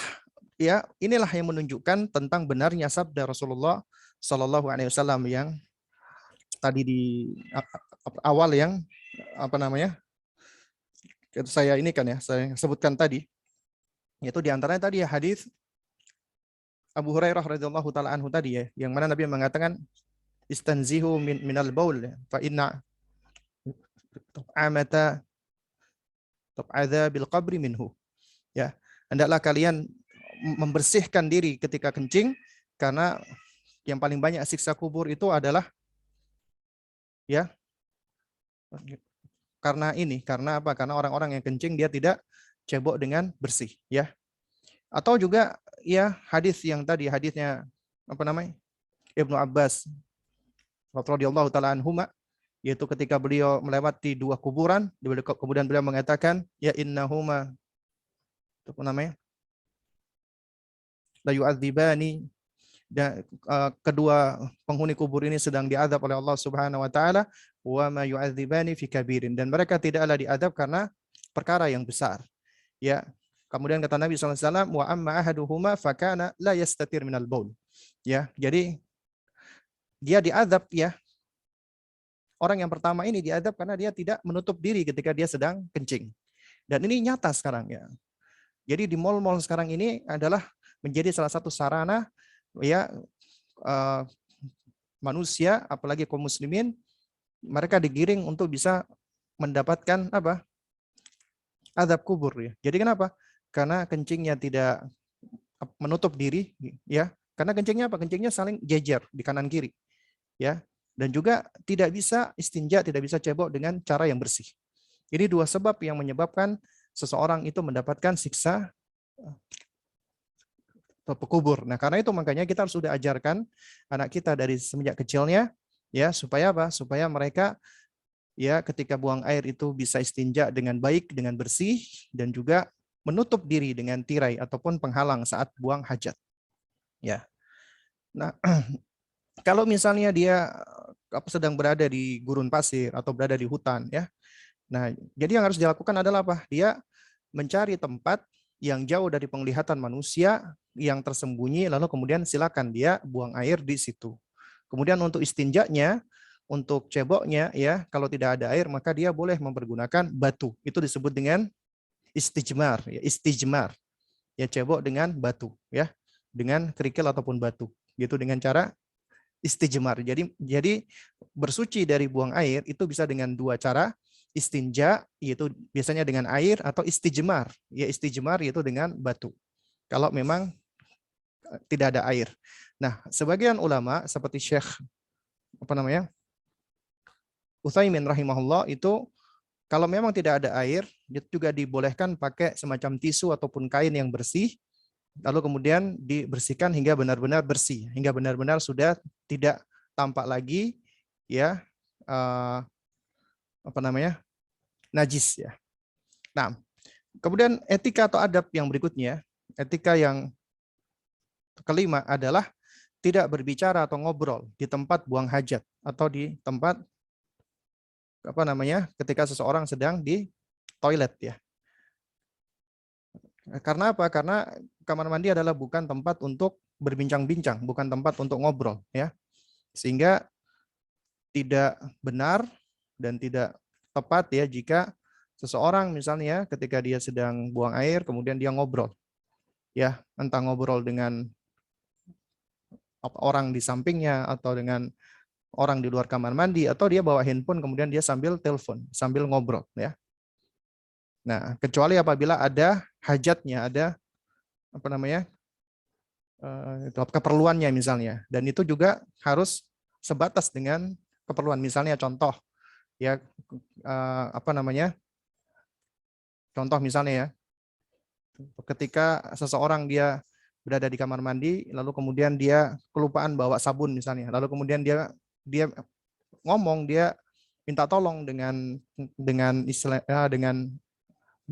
yang menunjukkan tentang benarnya sabda Rasulullah Shallallahu Alaihi Wasallam yang tadi di awal yang saya ini kan ya, saya sebutkan tadi, yaitu diantaranya tadi ya hadis Abu Hurairah radhiyallahu taala anhu tadi ya, yang mana Nabi mengatakan istanzihu minal baul fa inna amata tab'adza bil qabri minhu. Ya, hendaklah kalian membersihkan diri ketika kencing, karena yang paling banyak siksa kubur itu adalah ya karena apa? Karena orang-orang yang kencing dia tidak cebok dengan bersih ya. Atau juga ya hadis yang tadi, hadisnya Ibnu Abbas radhiyallahu taala anhuma, yaitu ketika beliau melewati dua kuburan, kemudian beliau mengatakan ya innahuma la yu'adzibani, dan kedua penghuni kubur ini sedang diazab oleh Allah Subhanahu wa taala, wa ma yu'adzibani fi kabirin, dan mereka tidaklah diazab karena perkara yang besar. Ya. Kemudian kata Nabi SAW, wa amma ahaduhuma fakana la yastatir minal baul. Ya, jadi dia diazab ya. Orang yang pertama ini diazab karena dia tidak menutup diri ketika dia sedang kencing. Dan ini nyata sekarang ya. Jadi di mal-mal sekarang ini adalah menjadi salah satu sarana ya manusia, apalagi kaum muslimin, mereka digiring untuk bisa mendapatkan azab kubur ya. Jadi kenapa? Karena kencingnya tidak menutup diri ya. Karena kencingnya kencingnya saling jejer di kanan kiri ya. Dan juga tidak bisa istinja, tidak bisa cebok dengan cara yang bersih. Ini dua sebab yang menyebabkan seseorang itu mendapatkan siksa kubur. Nah, karena itu makanya kita harus sudah ajarkan anak kita dari semenjak kecilnya ya, supaya apa? Supaya mereka ya ketika buang air itu bisa istinja dengan baik, dengan bersih, dan juga menutup diri dengan tirai ataupun penghalang saat buang hajat. Ya. Nah, kalau misalnya dia sedang berada di gurun pasir atau berada di hutan ya. Nah, jadi yang harus dilakukan adalah apa? Dia mencari tempat yang jauh dari penglihatan manusia, yang tersembunyi, lalu kemudian silakan dia buang air di situ. Kemudian untuk istinjanya, untuk ceboknya ya, kalau tidak ada air maka dia boleh mempergunakan batu. Itu disebut dengan istijmar, ya, istijmar. Ya, cebok dengan batu ya, dengan kerikil ataupun batu. Gitu dengan cara istijmar. Jadi bersuci dari buang air itu bisa dengan dua cara. istinja yaitu biasanya dengan air, atau istijmar, ya istijmar yaitu dengan batu. Kalau memang tidak ada air. Nah, sebagian ulama seperti Syekh Utsaimin rahimahullah itu kalau memang tidak ada air, itu juga dibolehkan pakai semacam tisu ataupun kain yang bersih, lalu kemudian dibersihkan hingga benar-benar bersih, hingga benar-benar sudah tidak tampak lagi ya najis ya. Nah, kemudian etika atau adab yang berikutnya, etika yang kelima adalah tidak berbicara atau ngobrol di tempat buang hajat atau di tempat ketika seseorang sedang di toilet ya. Karena apa? Karena kamar mandi adalah bukan tempat untuk berbincang-bincang, bukan tempat untuk ngobrol ya. Sehingga tidak benar dan tidak tepat ya jika seseorang misalnya ketika dia sedang buang air kemudian dia ngobrol. Ya, entah ngobrol dengan orang di sampingnya atau dengan orang di luar kamar mandi, atau dia bawa handphone kemudian dia sambil telepon, sambil ngobrol ya. Nah, kecuali apabila ada hajatnya, ada keperluannya misalnya, dan itu juga harus sebatas dengan keperluan. Misalnya contoh ya contoh misalnya ya, ketika seseorang dia berada di kamar mandi lalu kemudian dia kelupaan bawa sabun misalnya, lalu kemudian dia ngomong, dia minta tolong dengan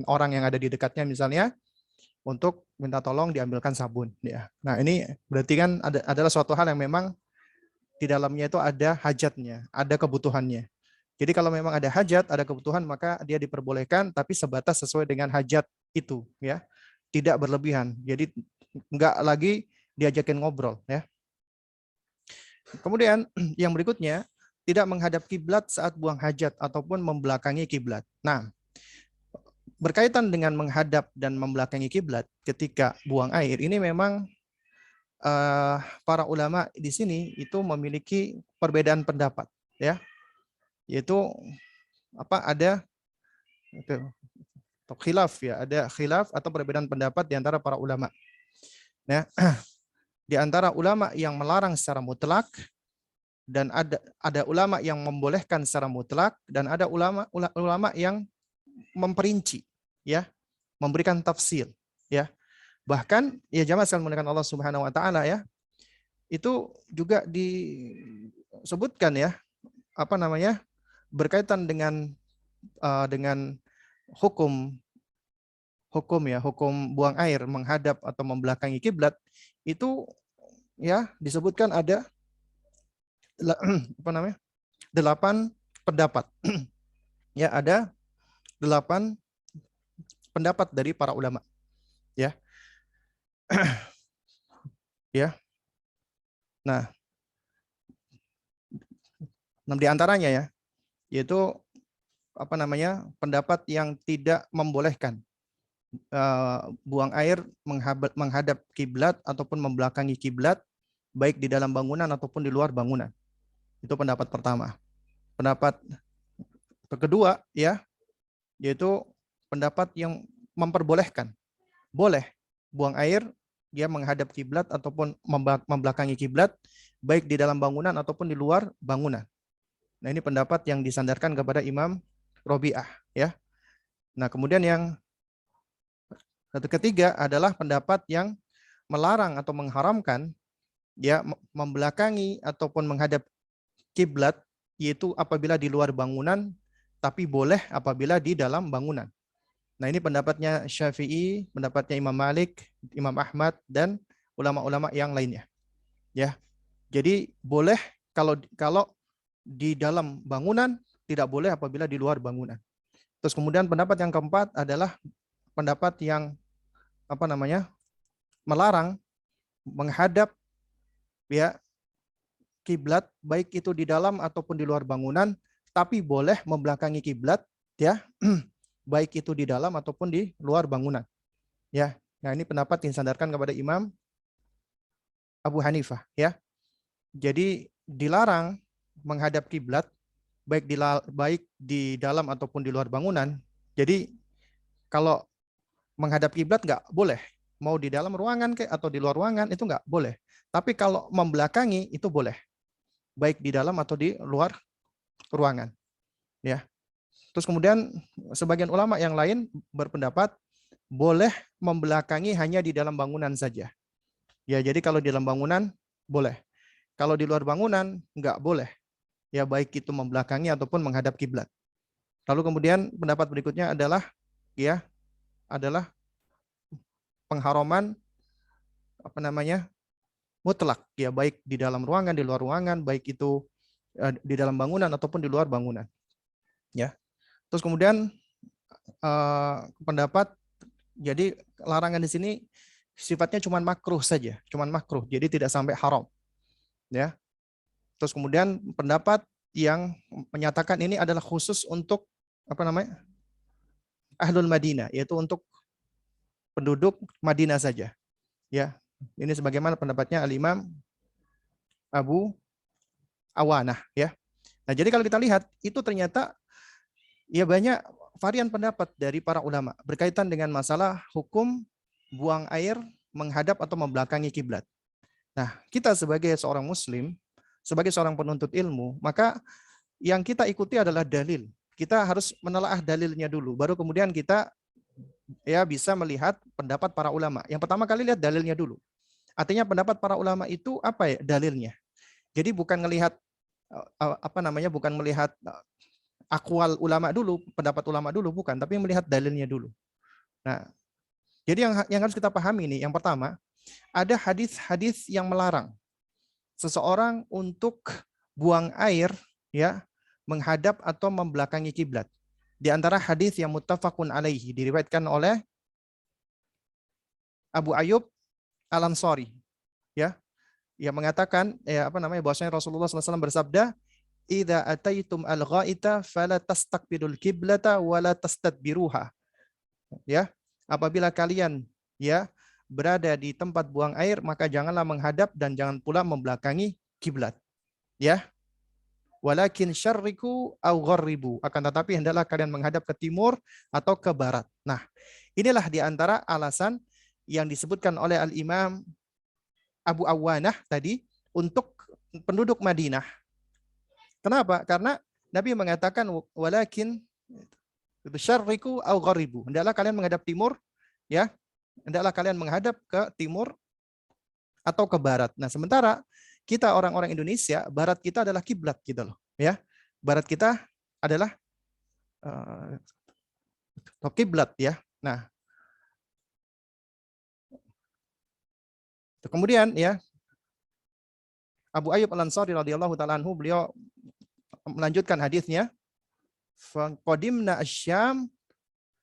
orang yang ada di dekatnya misalnya untuk minta tolong diambilkan sabun ya. Nah, ini berarti kan adalah suatu hal yang memang di dalamnya itu ada hajatnya, ada kebutuhannya. Jadi kalau memang ada hajat, ada kebutuhan, maka dia diperbolehkan tapi sebatas sesuai dengan hajat itu ya. Tidak berlebihan. Jadi enggak lagi diajakin ngobrol ya. Kemudian yang berikutnya, tidak menghadap kiblat saat buang hajat ataupun membelakangi kiblat. Nah, berkaitan dengan menghadap dan membelakangi kiblat ketika buang air, ini memang para ulama di sini itu memiliki perbedaan pendapat ya. Yaitu ada khilaf ya, ada khilaf atau perbedaan pendapat di antara para ulama. Nah, di antara ulama yang melarang secara mutlak, dan ada ulama yang membolehkan secara mutlak, dan ada ulama yang memperinci ya, memberikan tafsir ya. Bahkan ya jamaah sekalian muliakan Allah Subhanahu wa taala ya, itu juga disebutkan ya, berkaitan dengan hukum buang air menghadap atau membelakangi kiblat, itu ya disebutkan ada 8 pendapat. Ya, ada 8 pendapat dari para ulama. Ya. Ya. Nah, 6 di antaranya ya, yaitu pendapat yang tidak membolehkan buang air menghadap kiblat ataupun membelakangi kiblat baik di dalam bangunan ataupun di luar bangunan. Itu pendapat pertama. Pendapat kedua ya, yaitu pendapat yang memperbolehkan, boleh buang air dia menghadap kiblat ataupun membelakangi kiblat baik di dalam bangunan ataupun di luar bangunan. Nah, ini pendapat yang disandarkan kepada Imam Rabi'ah ya. Nah, kemudian yang ketiga adalah pendapat yang melarang atau mengharamkan ya membelakangi ataupun menghadap kiblat, yaitu apabila di luar bangunan, tapi boleh apabila di dalam bangunan. Nah, ini pendapatnya Syafi'i, pendapatnya Imam Malik, Imam Ahmad, dan ulama-ulama yang lainnya. Ya, jadi boleh kalau di dalam bangunan, tidak boleh apabila di luar bangunan. Terus kemudian pendapat yang keempat adalah pendapat yang melarang menghadap ya kiblat baik itu di dalam ataupun di luar bangunan, tapi boleh membelakangi kiblat ya baik itu di dalam ataupun di luar bangunan. Ya. Nah, ini pendapat yang disandarkan kepada Imam Abu Hanifah ya. Jadi dilarang menghadap kiblat baik di dalam ataupun di luar bangunan. Jadi kalau menghadap kiblat nggak boleh. Mau di dalam ruangan atau di luar ruangan itu nggak boleh. Tapi kalau membelakangi itu boleh. Baik di dalam atau di luar ruangan. Ya. Terus kemudian sebagian ulama yang lain berpendapat boleh membelakangi hanya di dalam bangunan saja. Ya, jadi kalau di dalam bangunan boleh. Kalau di luar bangunan nggak boleh. Ya, baik itu membelakangi ataupun menghadap kiblat. Lalu kemudian pendapat berikutnya adalah pengharaman mutlak, ya, baik di dalam ruangan, di luar ruangan, baik itu di dalam bangunan ataupun di luar bangunan. Ya. Terus kemudian pendapat, jadi larangan di sini sifatnya cuma makruh saja, cuma makruh, jadi tidak sampai haram. Ya. Terus kemudian pendapat yang menyatakan ini adalah khusus untuk Ahlul Madinah, yaitu untuk penduduk Madinah saja. Ya, ini sebagaimana pendapatnya Al-Imam Abu Awanah, ya. Nah, jadi kalau kita lihat itu ternyata ya banyak varian pendapat dari para ulama berkaitan dengan masalah hukum buang air menghadap atau membelakangi kiblat. Nah, kita sebagai seorang muslim, sebagai seorang penuntut ilmu, maka yang kita ikuti adalah dalil. Kita harus menelaah dalilnya dulu, baru kemudian kita ya bisa melihat pendapat para ulama. Yang pertama kali lihat dalilnya dulu. Artinya pendapat para ulama itu apa ya dalilnya? Jadi bukan melihat bukan melihat akwal ulama dulu, pendapat ulama dulu, bukan, tapi melihat dalilnya dulu. Nah, jadi yang harus kita pahami nih, yang pertama, ada hadis-hadis yang melarang seseorang untuk buang air ya menghadap atau membelakangi kiblat. Di antara hadis yang muttafaqun alaihi diriwayatkan oleh Abu Ayyub Al-Ansari, ya, yang mengatakan bahwasanya Rasulullah SAW bersabda, "Idza ataitum al-ghaita fala tastaqbilul qiblata wala tastadbiruha." Ya, apabila kalian ya berada di tempat buang air, maka janganlah menghadap dan jangan pula membelakangi kiblat. Ya. Walakin syarriku au gharribu, akan tetapi hendaklah kalian menghadap ke timur atau ke barat. Nah, inilah di antara alasan yang disebutkan oleh Al-Imam Abu Awanah tadi untuk penduduk Madinah. Kenapa? Karena Nabi mengatakan walakin syarriku au gharribu, hendaklah kalian menghadap timur, ya. Hendaklah kalian menghadap ke timur atau ke barat. Nah, sementara kita orang-orang Indonesia, barat kita adalah kiblat gitu loh, ya. Barat kita adalah kiblat, ya. Nah, kemudian ya Abu Ayyub Al-Ansari radhiyallahu taala anhu, beliau melanjutkan hadisnya, faqadimna asy-Syam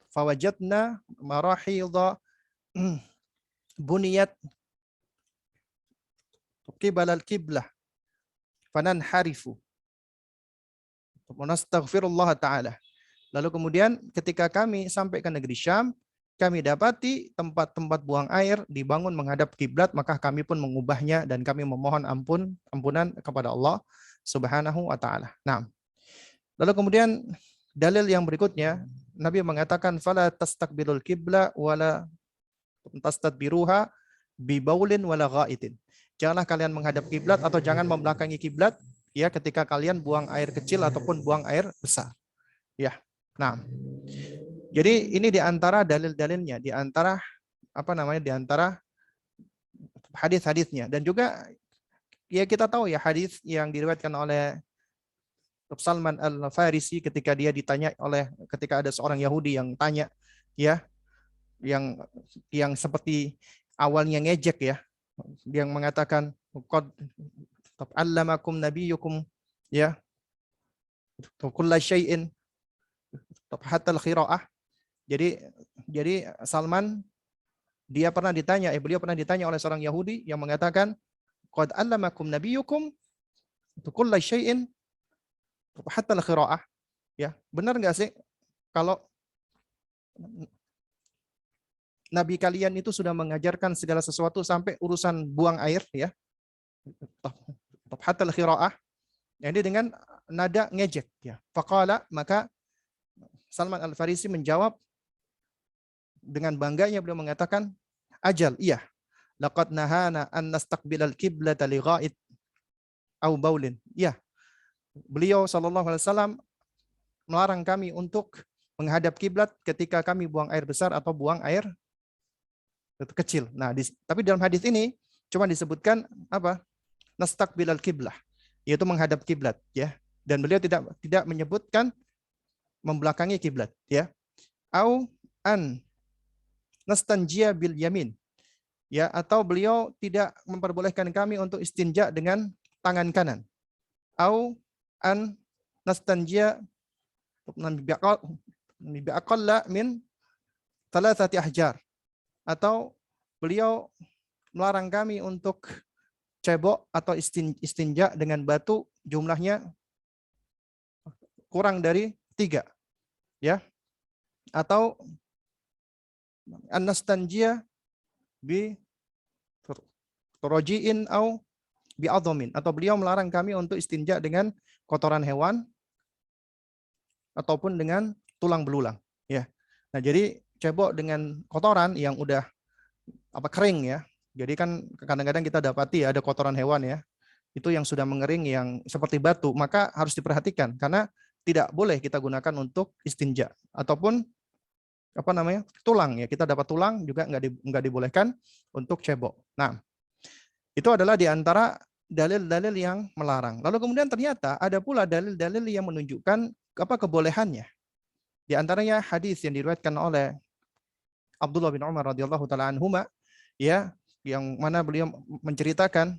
fawajadna marahidha buniyat qibala al-qiblah fananharifu wa nastaghfirullah taala. Lalu kemudian ketika kami sampai ke negeri Syam, kami dapati tempat-tempat buang air dibangun menghadap kiblat, maka kami pun mengubahnya dan kami memohon ampunan kepada Allah Subhanahu wa taala. Nah, lalu kemudian dalil yang berikutnya, Nabi mengatakan fala tastaqbilul qibla wala tastadbiruha bi baulin wala ghaitin. Janganlah kalian menghadap kiblat atau jangan membelakangi kiblat ya ketika kalian buang air kecil ataupun buang air besar. Ya. Nah, jadi ini di antara dalil-dalilnya, di antara di antara hadis-hadisnya, dan juga ya kita tahu ya hadis yang diriwayatkan oleh Salman Al-Farisi ketika dia ditanya ketika ada seorang Yahudi yang tanya ya, yang seperti awalnya ngejek ya, yang mengatakan qad allamakum nabiyyukum ya kulla syai'in hatta al-qiraah. Jadi Salman beliau pernah ditanya oleh seorang Yahudi yang mengatakan qad allamakum nabiyyukum kulla syai'in hatta al-qiraah. Ya, benar enggak sih kalau Nabi kalian itu sudah mengajarkan segala sesuatu sampai urusan buang air ya. Hatta al-qiraah. Jadi dengan nada ngejek ya. Faqala, maka Salman Al-Farisi menjawab dengan bangganya, beliau mengatakan, ajal, iya, laqad nahana an nastaqbilal qiblata li ghaid au baulin. Ya, beliau sallallahu alaihi wasallam melarang kami untuk menghadap kiblat ketika kami buang air besar atau buang air kecil. Nah, tapi dalam hadis ini cuma disebutkan apa? Nastaqbilal qiblah, yaitu menghadap kiblat ya. Dan beliau tidak menyebutkan membelakangi kiblat ya. Au an nastanjia bil yamin. Ya, atau beliau tidak memperbolehkan kami untuk istinja dengan tangan kanan. Au an nastanjia bi aqalla min thalathati ahjar. Atau beliau melarang kami untuk cebok atau istinja dengan batu jumlahnya kurang dari 3 ya, atau an-nastanjia bi rojiin au bi adhamin, atau beliau melarang kami untuk istinja dengan kotoran hewan ataupun dengan tulang belulang ya. Nah, jadi cebok dengan kotoran yang udah kering ya. Jadi kan kadang-kadang kita dapati ada kotoran hewan ya. Itu yang sudah mengering yang seperti batu, maka harus diperhatikan karena tidak boleh kita gunakan untuk istinja. Ataupun tulang ya, kita dapat tulang juga nggak dibolehkan untuk cebok. Nah, itu adalah di antara dalil-dalil yang melarang. Lalu kemudian ternyata ada pula dalil-dalil yang menunjukkan kebolehannya. Di antaranya hadis yang diriwayatkan oleh Abdullah bin Umar radhiyallahu taala anhuma ya, yang mana beliau menceritakan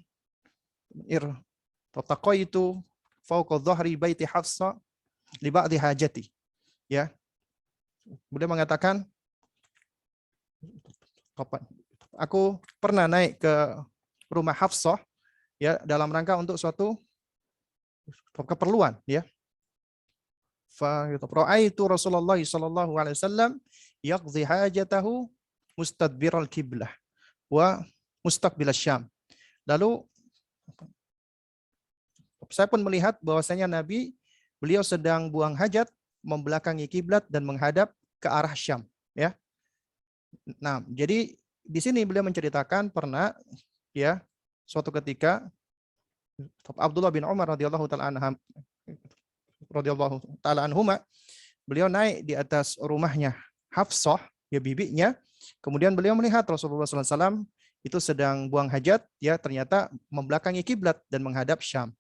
tataqaitu fawqa dhahri baiti Hafsa li ba'di hajati ya. Beliau mengatakan, aku pernah naik ke rumah Hafsah ya dalam rangka untuk suatu keperluan ya. Fa ra'aitu Rasulullah sallallahu alaihi wasallam yaqdi hajatahu mustadbiral qiblah wa mustaqbil Syam. Lalu saya pun melihat bahwasanya Nabi beliau sedang buang hajat membelakangi kiblat dan menghadap ke arah Syam ya. Nah, jadi di sini beliau menceritakan pernah ya suatu ketika Abdullah bin Umar radhiyallahu taala anhuma beliau naik di atas rumahnya Hafsah ya, bibinya. Kemudian beliau melihat Rasulullah SAW itu sedang buang hajat ya, ternyata membelakangi kiblat dan menghadap Syam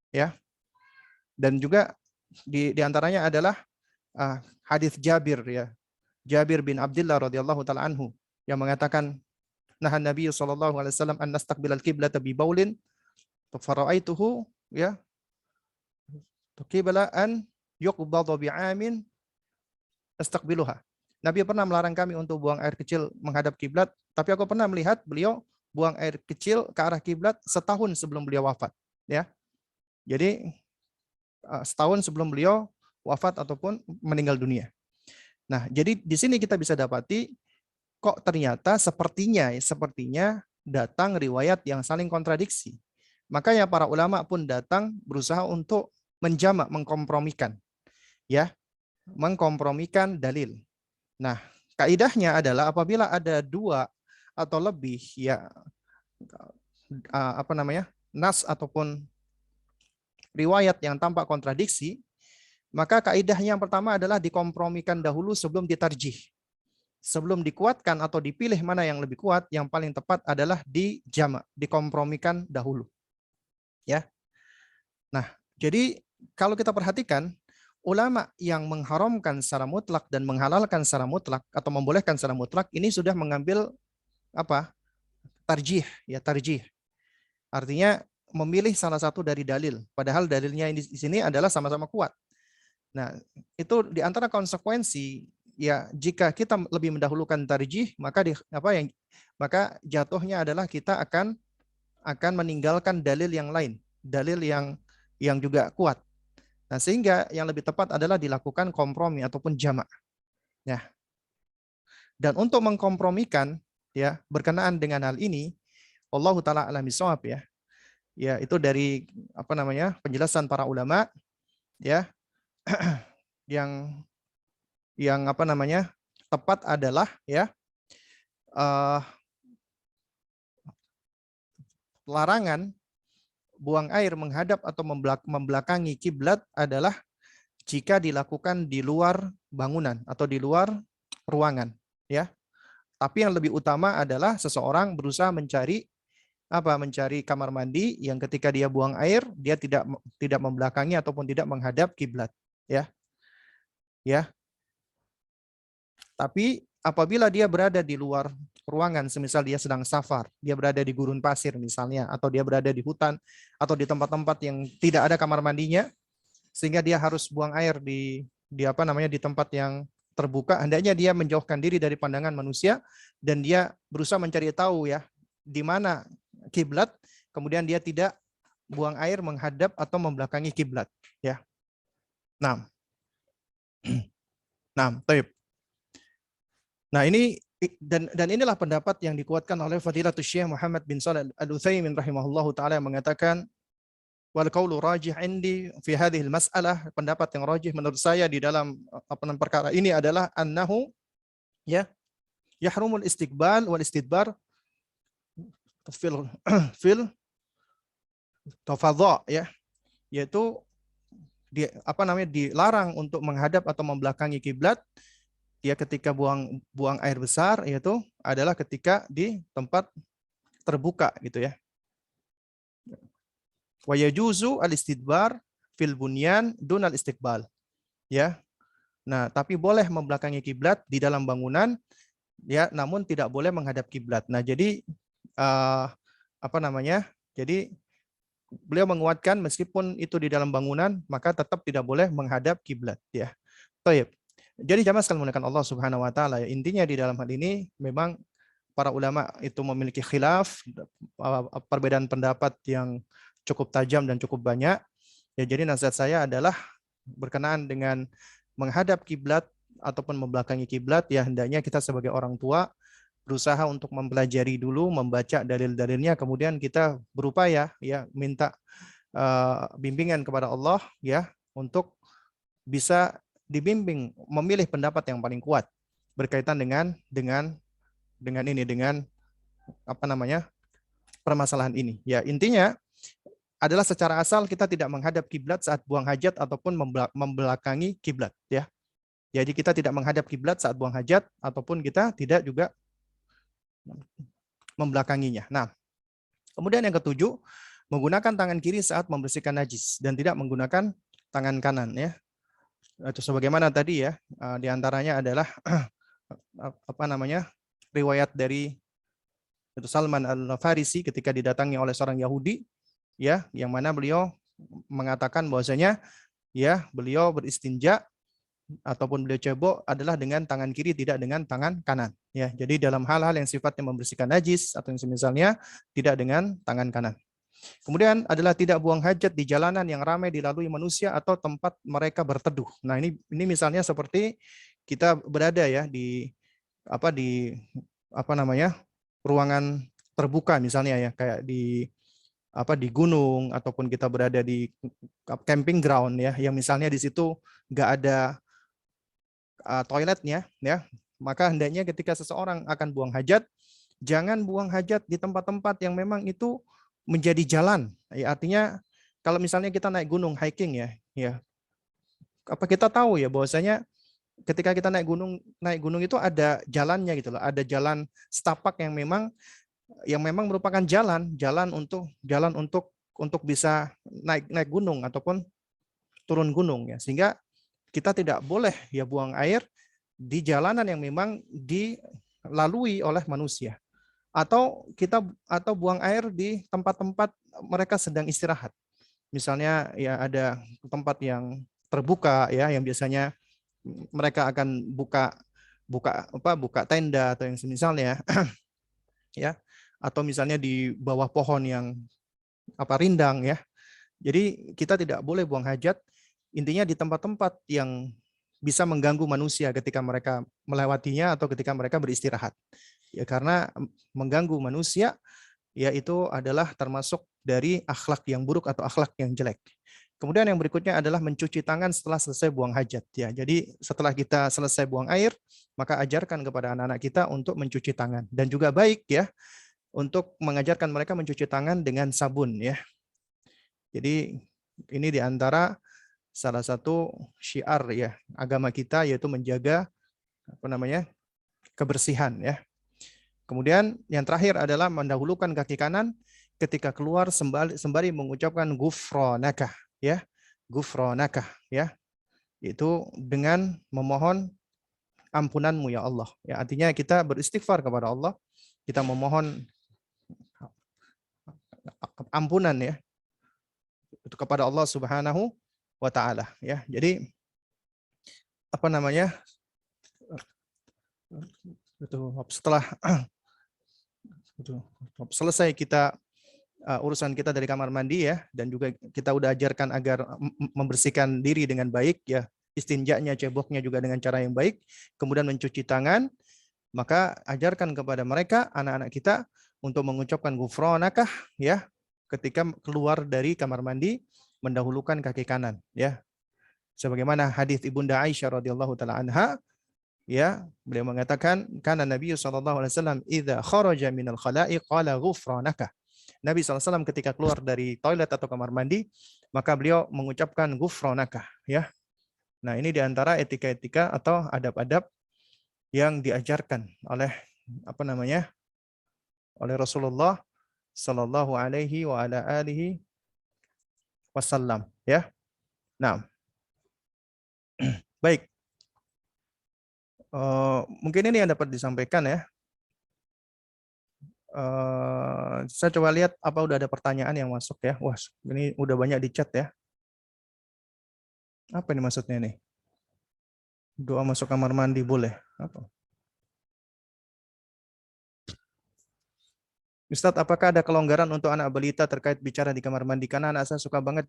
ya. Dan juga di antaranya adalah hadis Jabir ya, Jabir bin Abdullah radhiyallahu taala anhu yang mengatakan, nahan Nabi sallallahu alaihi wasallam an nastaqbilal qiblata bi baulin faraaituhu ya qibla an yuqbadha bi amin astaqbiluha. Nabi pernah melarang kami untuk buang air kecil menghadap kiblat, tapi aku pernah melihat beliau buang air kecil ke arah kiblat setahun sebelum beliau wafat ya. Jadi setahun sebelum beliau wafat ataupun meninggal dunia. Nah, jadi di sini kita bisa dapati kok ternyata sepertinya datang riwayat yang saling kontradiksi. Makanya para ulama pun datang berusaha untuk menjamak, mengkompromikan ya, mengkompromikan dalil. Nah, kaidahnya adalah apabila ada 2 atau lebih ya nas ataupun riwayat yang tampak kontradiksi, maka kaidahnya yang pertama adalah dikompromikan dahulu sebelum ditarjih. Sebelum dikuatkan atau dipilih mana yang lebih kuat, yang paling tepat adalah dijamak, dikompromikan dahulu. Ya. Nah, jadi kalau kita perhatikan, ulama yang mengharamkan secara mutlak dan menghalalkan secara mutlak atau membolehkan secara mutlak ini sudah mengambil tarjih ya, tarjih. Artinya memilih salah satu dari dalil, padahal dalilnya di sini adalah sama-sama kuat. Nah, itu di antara konsekuensi ya, jika kita lebih mendahulukan tarjih, maka maka jatuhnya adalah kita akan meninggalkan dalil yang lain, dalil yang juga kuat. Nah, sehingga yang lebih tepat adalah dilakukan kompromi ataupun jamak. Ya. Dan untuk mengkompromikan ya berkenaan dengan hal ini, Allahu taala a'lam bishawab ya. Ya, itu dari penjelasan para ulama ya. yang apa namanya? Tepat adalah ya eh, larangan buang air menghadap atau membelakangi kiblat adalah jika dilakukan di luar bangunan atau di luar ruangan, ya. Tapi yang lebih utama adalah seseorang berusaha mencari mencari kamar mandi yang ketika dia buang air dia tidak membelakangi ataupun tidak menghadap kiblat, ya. Ya. Tapi apabila dia berada di luar ruangan, semisal dia sedang safar, dia berada di gurun pasir misalnya, atau dia berada di hutan atau di tempat-tempat yang tidak ada kamar mandinya, sehingga dia harus buang air di tempat yang terbuka, hendaknya dia menjauhkan diri dari pandangan manusia dan dia berusaha mencari tahu ya di mana kiblat, kemudian dia tidak buang air menghadap atau membelakangi kiblat, ya. Nah, baik. Nah, ini dan inilah pendapat yang dikuatkan oleh Fadilatul Syekh Muhammad bin Shalih Al-Utsaimin rahimahullahu taala, yang mengatakan wal qaulu rajih indi fi hadhihi al-mas'alah, pendapat yang rajih menurut saya di dalam perkara ini adalah annahu ya yahrumul istiqbal wal istidbar fil fil tafadha, ya, yaitu dilarang untuk menghadap atau membelakangi kiblat ya ketika buang air besar, yaitu adalah ketika di tempat terbuka gitu ya. Wa yajuzu al-istidbar fil bunyan dun al-istiqbal. Ya. Nah, tapi boleh membelakangi kiblat di dalam bangunan ya, namun tidak boleh menghadap kiblat. Nah, jadi Jadi beliau menguatkan meskipun itu di dalam bangunan maka tetap tidak boleh menghadap kiblat, ya. Baik. Jadi jamaah sekalian menggunakan Allah Subhanahu wa taala, ya, intinya di dalam hal ini memang para ulama itu memiliki khilaf, perbedaan pendapat yang cukup tajam dan cukup banyak. Ya, jadi nasihat saya adalah berkenaan dengan menghadap kiblat ataupun membelakangi kiblat, ya hendaknya kita sebagai orang tua berusaha untuk mempelajari dulu, membaca dalil-dalilnya, kemudian kita berupaya ya minta bimbingan kepada Allah ya untuk bisa dibimbing memilih pendapat yang paling kuat berkaitan dengan permasalahan ini. Ya, intinya adalah secara asal kita tidak menghadap kiblat saat buang hajat ataupun membelakangi kiblat, ya. Jadi kita tidak menghadap kiblat saat buang hajat ataupun kita tidak juga membelakanginya. Nah, kemudian yang ketujuh, menggunakan tangan kiri saat membersihkan najis dan tidak menggunakan tangan kanan, ya. Itu sebagaimana tadi ya, diantaranya adalah riwayat dari Salman Al-Farisi ketika didatangi oleh seorang Yahudi, ya, yang mana beliau mengatakan bahwasanya ya beliau beristinja ataupun beliau cebok adalah dengan tangan kiri, tidak dengan tangan kanan, ya. Jadi dalam hal-hal yang sifatnya membersihkan najis atau yang semisalnya tidak dengan tangan kanan. Kemudian adalah tidak buang hajat di jalanan yang ramai dilalui manusia atau tempat mereka berteduh. Nah, ini misalnya seperti kita berada ya di ruangan terbuka misalnya ya, kayak di gunung ataupun kita berada di camping ground ya, yang misalnya di situ nggak ada toiletnya ya, maka hendaknya ketika seseorang akan buang hajat, jangan buang hajat di tempat-tempat yang memang itu menjadi jalan. Ya, artinya kalau misalnya kita naik gunung hiking ya, apa kita tahu ya bahwasanya ketika kita naik gunung itu ada jalannya gitu loh, ada jalan setapak yang memang merupakan jalan untuk bisa naik gunung ataupun turun gunung ya, sehingga kita tidak boleh ya buang air di jalanan yang memang dilalui oleh manusia, atau buang air di tempat-tempat mereka sedang istirahat. Misalnya ya ada tempat yang terbuka ya, yang biasanya mereka akan buka tenda atau yang semisalnya ya, atau misalnya di bawah pohon yang rindang ya. Jadi kita tidak boleh buang hajat intinya di tempat-tempat yang bisa mengganggu manusia ketika mereka melewatinya atau ketika mereka beristirahat. Ya, karena mengganggu manusia ya itu adalah termasuk dari akhlak yang buruk atau akhlak yang jelek. Kemudian yang berikutnya adalah mencuci tangan setelah selesai buang hajat ya. Jadi setelah kita selesai buang air, maka ajarkan kepada anak-anak kita untuk mencuci tangan, dan juga baik ya untuk mengajarkan mereka mencuci tangan dengan sabun ya. Jadi ini diantara salah satu syiar ya agama kita, yaitu menjaga kebersihan ya. Kemudian yang terakhir adalah mendahulukan kaki kanan ketika keluar sembari mengucapkan gufronaka ya. Gufronaka ya. Itu dengan memohon ampunanmu ya Allah. Ya, artinya kita beristighfar kepada Allah, kita memohon ampunan ya itu kepada Allah Subhanahu wa taala ya. Jadi setelah selesai kita urusan kita dari kamar mandi ya, dan juga kita udah ajarkan agar membersihkan diri dengan baik ya, istinjanya, ceboknya juga dengan cara yang baik, kemudian mencuci tangan, maka ajarkan kepada mereka, anak-anak kita, untuk mengucapkan gufronakah ya ketika keluar dari kamar mandi, mendahulukan kaki kanan ya. Sebagaimana hadis Ibunda Aisyah radhiyallahu taala anha ya, beliau mengatakan kana Nabi sallallahu alaihi wasallam idza kharaja minal khala'i qala ghufranaka. Nabi SAW ketika keluar dari toilet atau kamar mandi, maka beliau mengucapkan gufronaka ya. Nah, ini diantara etika-etika atau adab-adab yang diajarkan oleh oleh Rasulullah Sallallahu Alaihi wa ala alihi Wasallam ya. Nah, baik. Mungkin ini yang dapat disampaikan ya. Saya coba lihat apa udah ada pertanyaan yang masuk ya. Wah, ini udah banyak di chat ya. Apa ini maksudnya nih? Doa masuk kamar mandi boleh? Apa? Ustadz, apakah ada kelonggaran untuk anak balita terkait bicara di kamar mandi? Karena anak saya suka banget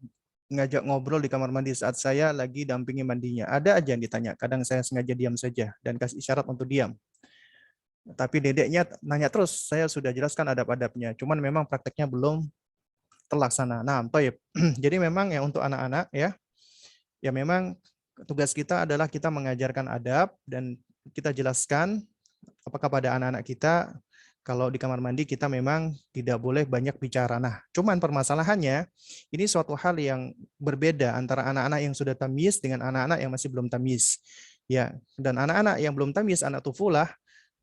ngajak ngobrol di kamar mandi saat saya lagi dampingi mandinya. Ada aja yang ditanya. Kadang saya sengaja diam saja dan kasih isyarat untuk diam. Tapi dedeknya nanya terus. Saya sudah jelaskan adab-adabnya. Cuman memang prakteknya belum terlaksana. Nah, toib. Jadi memang ya untuk anak-anak ya memang tugas kita adalah kita mengajarkan adab dan kita jelaskan apakah pada anak-anak kita kalau di kamar mandi kita memang tidak boleh banyak bicara. Nah, cuman permasalahannya ini suatu hal yang berbeda antara anak-anak yang sudah tamyiz dengan anak-anak yang masih belum tamyiz. Ya, dan anak-anak yang belum tamyiz, anak tufulah,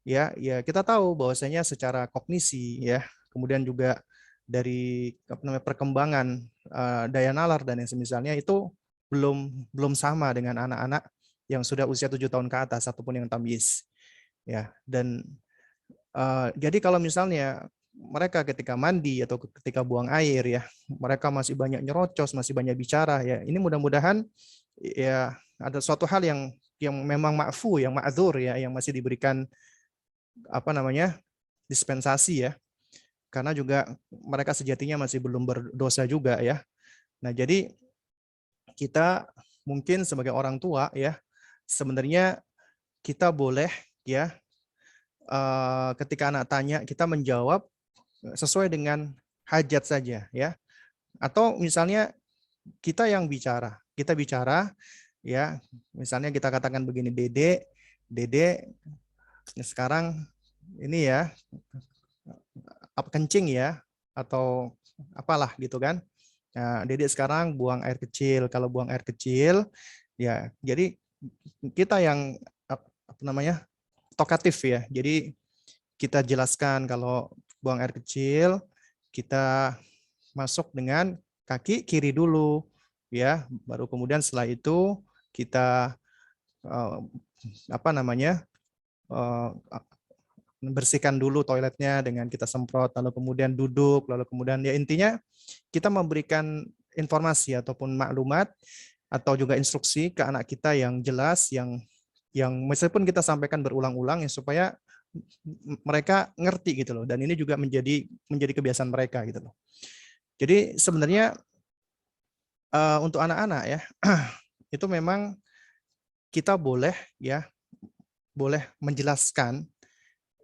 ya kita tahu bahwasanya secara kognisi ya, kemudian juga dari perkembangan daya nalar dan yang semisalnya itu belum sama dengan anak-anak yang sudah usia 7 tahun ke atas ataupun yang tamyiz. Ya, dan jadi kalau misalnya mereka ketika mandi atau ketika buang air ya, mereka masih banyak nyerocos, masih banyak bicara ya. Ini mudah-mudahan ya ada suatu hal yang memang ma'fu, yang ma'dzur ya, yang masih diberikan dispensasi ya. Karena juga mereka sejatinya masih belum berdosa juga ya. Nah, jadi kita mungkin sebagai orang tua ya, sebenarnya kita boleh ya ketika anak tanya kita menjawab sesuai dengan hajat saja ya. Atau misalnya kita yang bicara, kita bicara ya, misalnya kita katakan begini, Dede sekarang ini ya apa kencing ya atau apalah gitu kan. Nah, Dede sekarang buang air kecil. Kalau buang air kecil ya, jadi kita yang tokatif ya. Jadi kita jelaskan kalau buang air kecil kita masuk dengan kaki kiri dulu ya, baru kemudian setelah itu kita bersihkan dulu toiletnya dengan kita semprot, lalu kemudian duduk, lalu kemudian ya intinya kita memberikan informasi ataupun maklumat atau juga instruksi ke anak kita yang jelas, yang meskipun kita sampaikan berulang-ulang ya supaya mereka ngerti gitu loh, dan ini juga menjadi kebiasaan mereka gitu loh. Jadi sebenarnya untuk anak-anak ya itu memang kita boleh menjelaskan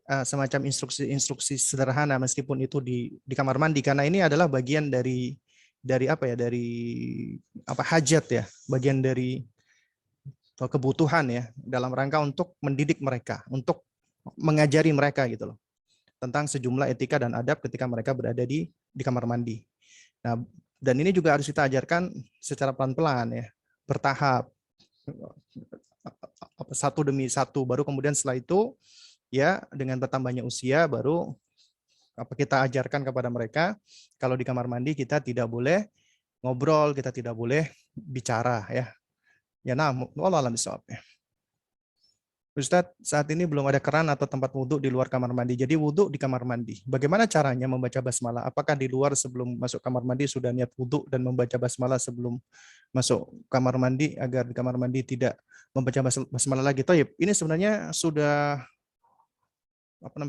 semacam instruksi-instruksi sederhana meskipun itu di kamar mandi, karena ini adalah bagian dari apa ya, dari apa, hajat ya, bagian dari kebutuhan ya, dalam rangka untuk mendidik mereka, untuk mengajari mereka gitu loh, tentang sejumlah etika dan adab ketika mereka berada di kamar mandi. Nah, dan ini juga harus kita ajarkan secara pelan-pelan ya, bertahap, satu demi satu, baru kemudian setelah itu ya dengan bertambahnya usia baru kita ajarkan kepada mereka kalau di kamar mandi kita tidak boleh ngobrol, kita tidak boleh bicara ya. Ya, nah, wallahu a'lam bishawab ya. Ustadz, saat ini belum ada keran atau tempat wudhu di luar kamar mandi. Jadi wudhu di kamar mandi. Bagaimana caranya membaca basmalah? Apakah di luar sebelum masuk kamar mandi sudah niat wudhu dan membaca basmalah sebelum masuk kamar mandi agar di kamar mandi tidak membaca basmalah lagi? Toib, ini sebenarnya sudah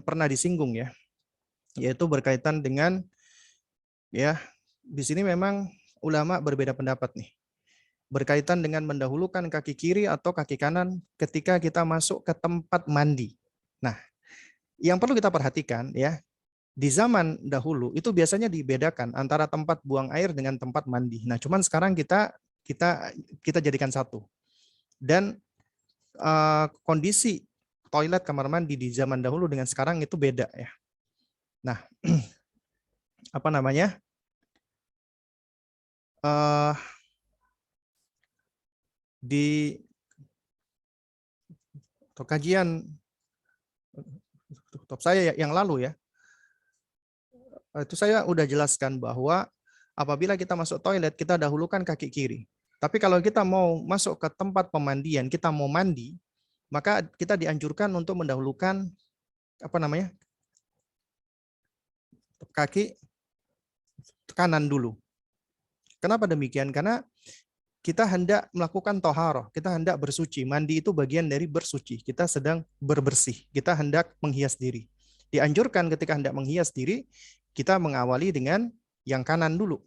pernah disinggung ya, yaitu berkaitan dengan ya, di sini memang ulama berbeda pendapat nih, berkaitan dengan mendahulukan kaki kiri atau kaki kanan ketika kita masuk ke tempat mandi. Nah, yang perlu kita perhatikan ya, di zaman dahulu itu biasanya dibedakan antara tempat buang air dengan tempat mandi. Nah, cuman sekarang kita jadikan satu. Dan kondisi toilet kamar mandi di zaman dahulu dengan sekarang itu beda ya. Nah, apa namanya? Di kajian top saya yang lalu ya, itu saya udah jelaskan bahwa apabila kita masuk toilet kita dahulukan kaki kiri. Tapi kalau kita mau masuk ke tempat pemandian, kita mau mandi, maka kita dianjurkan untuk mendahulukan kaki kanan dulu. Kenapa demikian? Karena kita hendak melakukan toharoh, kita hendak bersuci. Mandi itu bagian dari bersuci. Kita sedang berbersih, kita hendak menghias diri. Dianjurkan ketika hendak menghias diri, kita mengawali dengan yang kanan dulu.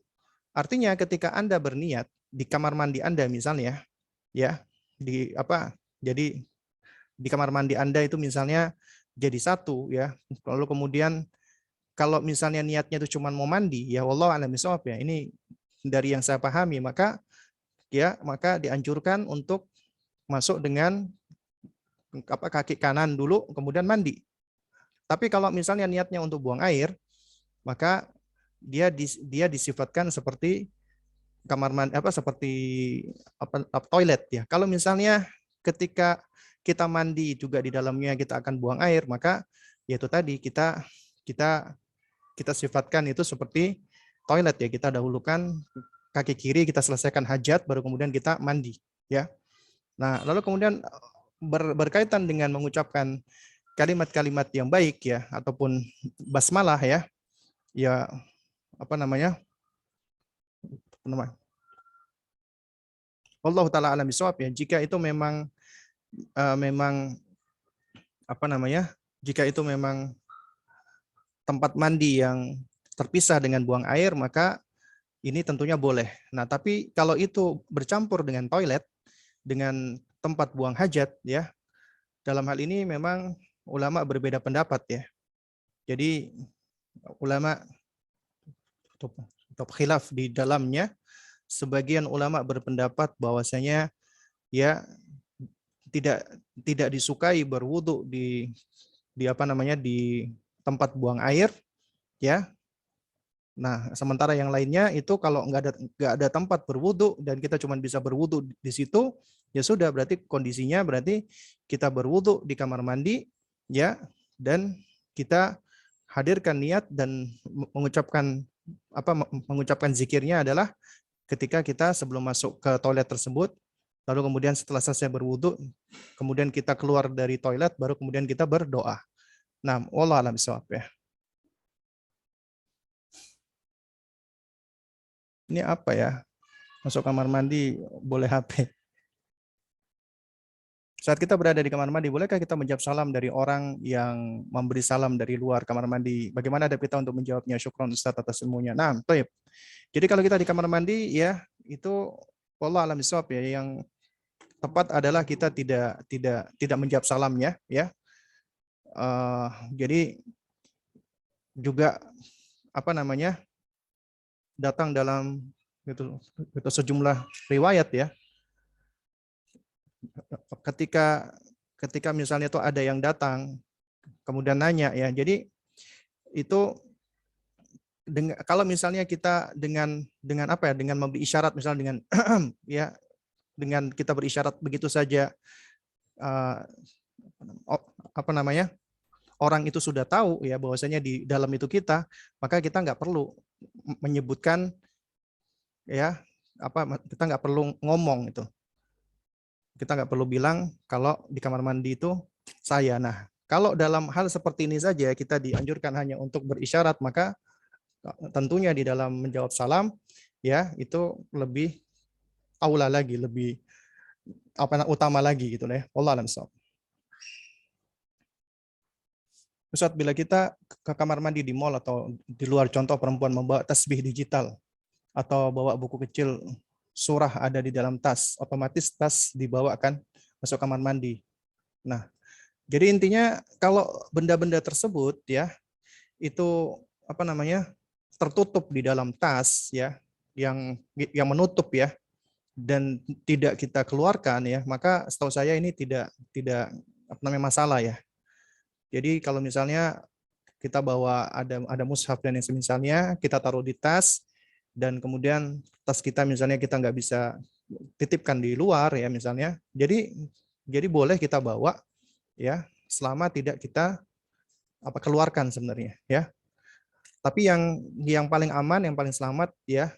Artinya ketika Anda berniat di kamar mandi Anda misalnya, ya, jadi di kamar mandi Anda itu misalnya jadi satu ya, lalu kemudian kalau misalnya niatnya itu cuma mau mandi, ya wallahu a'lam bishawab ya, ini dari yang saya pahami, maka dianjurkan untuk masuk dengan kaki kanan dulu kemudian mandi. Tapi kalau misalnya niatnya untuk buang air, maka dia disifatkan seperti kamar mandi seperti toilet ya. Kalau misalnya ketika kita mandi juga di dalamnya kita akan buang air, maka yaitu tadi kita sifatkan itu seperti toilet ya. Kita dahulukan kaki kiri, kita selesaikan hajat, baru kemudian kita mandi ya. Nah, lalu kemudian berkaitan dengan mengucapkan kalimat-kalimat yang baik ya, ataupun basmalah ya, Allah taala alam bisawab ya, jika itu memang jika itu memang tempat mandi yang terpisah dengan buang air, maka ini tentunya boleh. Nah, tapi kalau itu bercampur dengan toilet, dengan tempat buang hajat ya, dalam hal ini memang ulama berbeda pendapat ya. Jadi ulama top khilaf di dalamnya. Sebagian ulama berpendapat bahwasanya ya tidak disukai berwudu di tempat buang air ya. Nah, sementara yang lainnya itu kalau nggak ada tempat berwudu dan kita cuma bisa berwudu di situ, ya sudah, berarti kondisinya berarti kita berwudu di kamar mandi ya, dan kita hadirkan niat dan mengucapkan zikirnya adalah ketika kita sebelum masuk ke toilet tersebut, lalu kemudian setelah selesai berwudu, kemudian kita keluar dari toilet, baru kemudian kita berdoa. Nah, wallahu a'lam bishawab ya. Ini apa ya? Masuk kamar mandi boleh HP. Saat kita berada di kamar mandi, bolehkah kita menjawab salam dari orang yang memberi salam dari luar kamar mandi? Bagaimana adab kita untuk menjawabnya? Syukron Ustaz atas ilmunya. Nah, baik. Jadi kalau kita di kamar mandi ya, itu wallahu a'lam bishawab ya, yang tepat adalah kita tidak menjawab salamnya ya. Jadi juga datang dalam Itu sejumlah riwayat ya. Ketika misalnya itu ada yang datang kemudian nanya ya. Jadi itu kalau misalnya kita dengan apa ya, dengan memberi isyarat misalnya dengan ya, dengan kita berisyarat begitu saja, uh, apa namanya, orang itu sudah tahu ya bahwasanya di dalam itu kita, maka kita nggak perlu menyebutkan ya, apa, kita nggak perlu ngomong itu, kita nggak perlu bilang kalau di kamar mandi itu saya. Nah, kalau dalam hal seperti ini saja kita dianjurkan hanya untuk berisyarat, maka tentunya di dalam menjawab salam ya itu lebih aula lagi, lebih utama lagi gitu ya. Wallahu a'lam bishawab. Ustaz, bila kita ke kamar mandi di mall atau di luar, contoh perempuan membawa tasbih digital atau bawa buku kecil surah ada di dalam tas, otomatis tas dibawakan masuk kamar mandi. Nah, jadi intinya kalau benda-benda tersebut ya itu apa namanya, tertutup di dalam tas ya, yang menutup ya, dan tidak kita keluarkan ya, maka setahu saya ini tidak apa namanya, masalah ya. Jadi kalau misalnya kita bawa ada mushaf dan yang semisalnya, kita taruh di tas, dan kemudian tas kita misalnya kita nggak bisa titipkan di luar ya misalnya, jadi boleh kita bawa ya, selama tidak kita keluarkan sebenarnya ya. Tapi yang paling aman, yang paling selamat ya,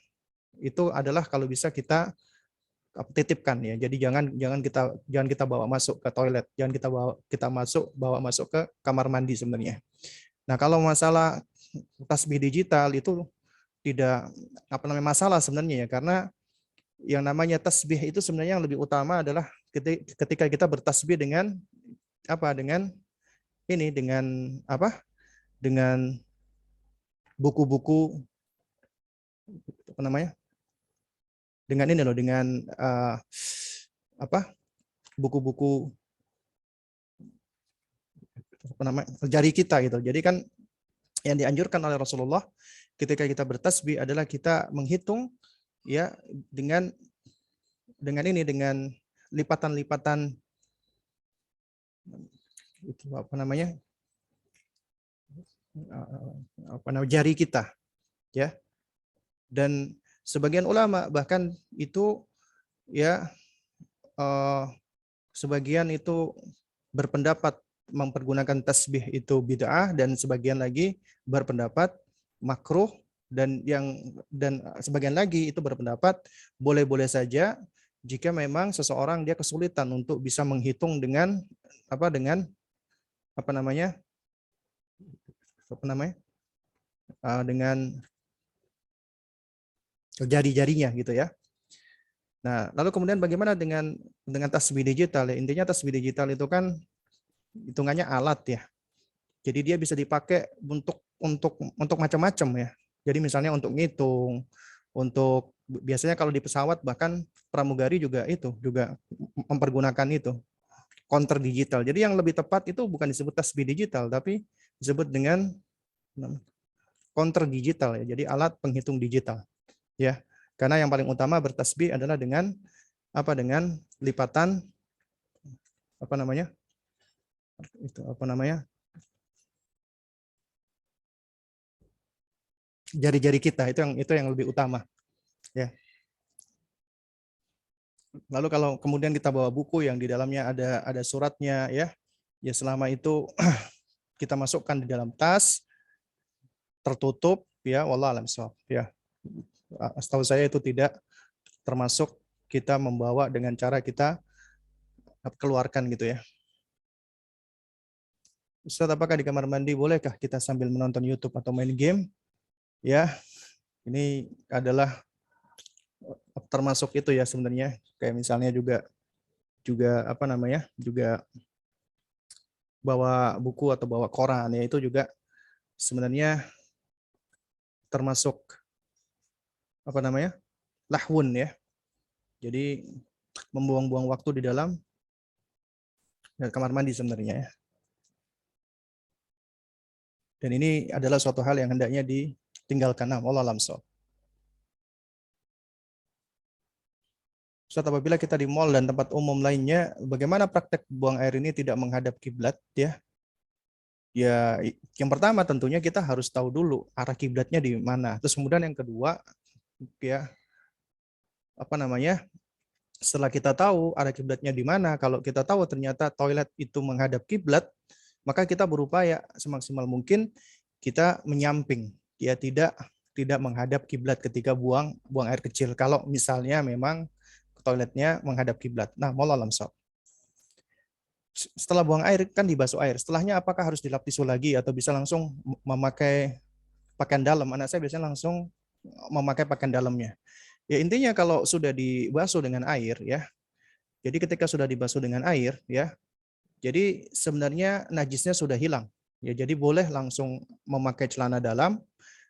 itu adalah kalau bisa kita titipkan ya. Jadi jangan kita bawa masuk ke toilet, jangan kita bawa masuk ke kamar mandi sebenarnya. Nah, kalau masalah tasbih digital itu tidak apa namanya masalah sebenarnya ya, karena yang namanya tasbih itu sebenarnya yang lebih utama adalah ketika kita bertasbih dengan apa, dengan ini, dengan apa, dengan buku-buku apa namanya, dengan ini loh, dengan apa, buku-buku apa namanya, jari kita gitu. Jadi kan yang dianjurkan oleh Rasulullah ketika kita bertasbih adalah kita menghitung ya dengan ini, dengan lipatan-lipatan itu apa namanya, jari kita ya. Dan sebagian ulama bahkan itu ya sebagian itu berpendapat mempergunakan tasbih itu bid'ah, dan sebagian lagi berpendapat makruh, dan sebagian lagi itu berpendapat boleh-boleh saja jika memang seseorang dia kesulitan untuk bisa menghitung dengan apa namanya dengan jari-jarinya gitu ya. Nah, lalu kemudian bagaimana dengan tasbih digital ya? Intinya tasbih digital itu kan hitungannya alat ya. Jadi dia bisa dipakai untuk macam-macam ya. Jadi misalnya untuk ngitung, untuk biasanya kalau di pesawat bahkan pramugari juga mempergunakan itu counter digital. Jadi yang lebih tepat itu bukan disebut tasbih digital, tapi disebut dengan counter digital ya. Jadi alat penghitung digital ya. Karena yang paling utama bertasbih adalah dengan dengan lipatan jari-jari kita, itu yang lebih utama ya. Lalu kalau kemudian kita bawa buku yang di dalamnya ada suratnya ya selama itu kita masukkan di dalam tas tertutup ya, wallah alam shawab ya. Setahu saya itu tidak termasuk kita membawa dengan cara kita keluarkan gitu ya. Ustaz, apakah di kamar mandi bolehkah kita sambil menonton YouTube atau main game? Ya, ini adalah termasuk itu ya sebenarnya. Kayak misalnya juga juga bawa buku atau bawa koran ya, itu juga sebenarnya termasuk lahwun ya. Jadi membuang-buang waktu di dalam kamar mandi sebenarnya ya. Dan ini adalah suatu hal yang hendaknya ditinggalkan. Wallahu a'lam. Ustaz, apabila kita di mall dan tempat umum lainnya, bagaimana praktek buang air ini tidak menghadap kiblat ya? Ya, yang pertama tentunya kita harus tahu dulu arah kiblatnya di mana. Terus kemudian yang kedua, ya apa namanya? Setelah kita tahu arah kiblatnya di mana, kalau kita tahu ternyata toilet itu menghadap kiblat, maka kita berupaya semaksimal mungkin kita menyamping, ya tidak menghadap kiblat ketika buang air kecil. Kalau misalnya memang toiletnya menghadap kiblat. Nah, wallahu a'lam. Setelah buang air kan dibasuh air. Setelahnya apakah harus dilap tisu lagi atau bisa langsung memakai pakaian dalam? Anak saya biasanya langsung memakai pakaian dalamnya. Ya intinya kalau sudah dibasuh dengan air ya. Jadi ketika sudah dibasuh dengan air ya, jadi sebenarnya najisnya sudah hilang. Ya jadi boleh langsung memakai celana dalam.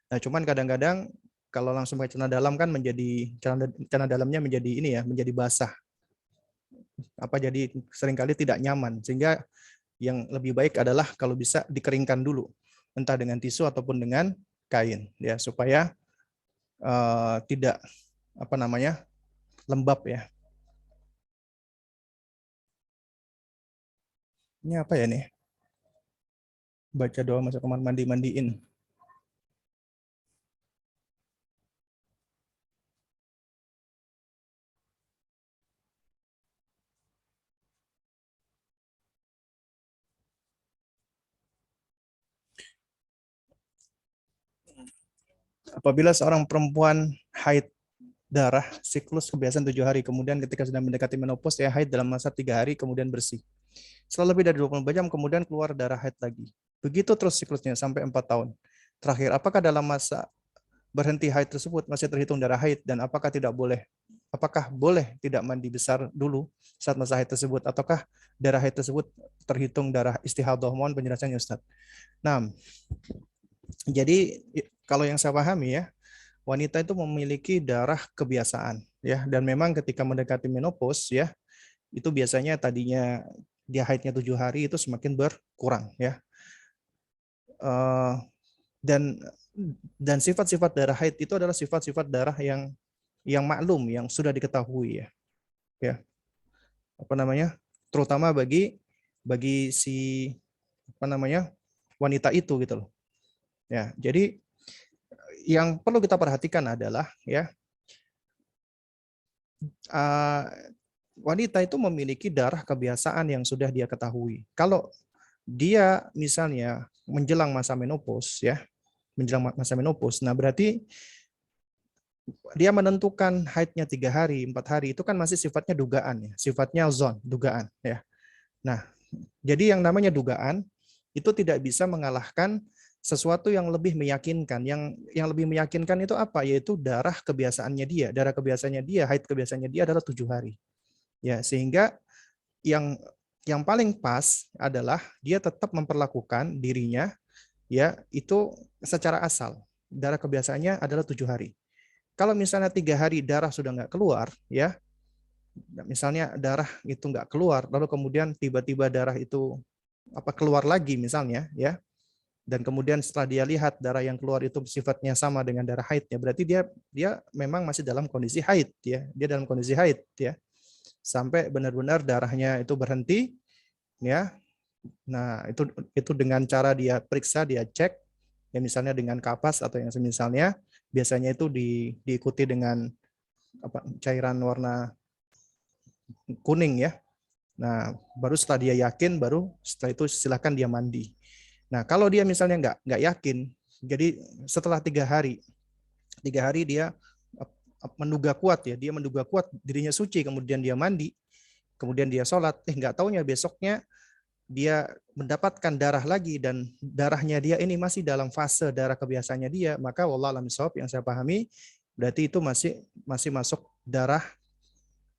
Nah, cuman kadang-kadang kalau langsung pakai celana dalam kan menjadi celana dalamnya menjadi ini ya, menjadi basah. Jadi seringkali tidak nyaman sehingga yang lebih baik adalah kalau bisa dikeringkan dulu entah dengan tisu ataupun dengan kain ya supaya tidak lembab ya. Ini apa ya nih? Baca doa masuk kamar mandi mandiin. Apabila seorang perempuan haid darah siklus kebiasaan 7 hari, kemudian ketika sedang mendekati menopause ya haid dalam masa 3 hari kemudian bersih. Setelah lebih dari 24 jam kemudian keluar darah haid lagi. Begitu terus siklusnya sampai 4 tahun. Terakhir, apakah dalam masa berhenti haid tersebut masih terhitung darah haid dan apakah boleh tidak mandi besar dulu saat masa haid tersebut ataukah darah haid tersebut terhitung darah istihadhah? Mohon penjelasannya Ustaz. Nah, jadi kalau yang saya pahami ya, wanita itu memiliki darah kebiasaan ya dan memang ketika mendekati menopause ya itu biasanya tadinya dia haidnya 7 hari itu semakin berkurang ya. Dan sifat-sifat darah haid itu adalah sifat-sifat darah yang maklum yang sudah diketahui ya. Ya. Terutama bagi si wanita itu gitu loh. Ya, jadi yang perlu kita perhatikan adalah ya wanita itu memiliki darah kebiasaan yang sudah dia ketahui. Kalau dia misalnya menjelang masa menopause ya, nah berarti dia menentukan haidnya 3 hari, 4 hari itu kan masih sifatnya dugaan ya, sifatnya zon, dugaan ya. Nah, jadi yang namanya dugaan itu tidak bisa mengalahkan sesuatu yang lebih meyakinkan. Yang lebih meyakinkan itu apa? Yaitu darah kebiasaannya dia. Darah kebiasaannya dia, haid kebiasaannya dia adalah 7 hari. Ya, sehingga yang paling pas adalah dia tetap memperlakukan dirinya ya itu secara asal. Darah kebiasaannya adalah 7 hari. Kalau misalnya 3 hari darah sudah nggak keluar, ya, misalnya darah itu nggak keluar, lalu kemudian tiba-tiba darah itu keluar lagi misalnya, ya, dan kemudian setelah dia lihat darah yang keluar itu sifatnya sama dengan darah haidnya, berarti dia memang masih dalam kondisi haid, ya, dia dalam kondisi haid, ya, sampai benar-benar darahnya itu berhenti, ya. Nah itu dengan cara dia periksa, dia cek, ya misalnya dengan kapas atau yang semisalnya, biasanya itu diikuti dengan cairan warna kuning ya. Nah, baru setelah dia yakin, baru setelah itu silakan dia mandi. Nah, kalau dia misalnya nggak yakin, jadi setelah 3 hari dia menduga kuat ya, dia menduga kuat dirinya suci, kemudian dia mandi, kemudian dia sholat, nggak taunya besoknya dia mendapatkan darah lagi dan darahnya dia ini masih dalam fase darah kebiasaannya dia, maka wallahu a'lam bishawab yang saya pahami berarti itu masih masuk darah,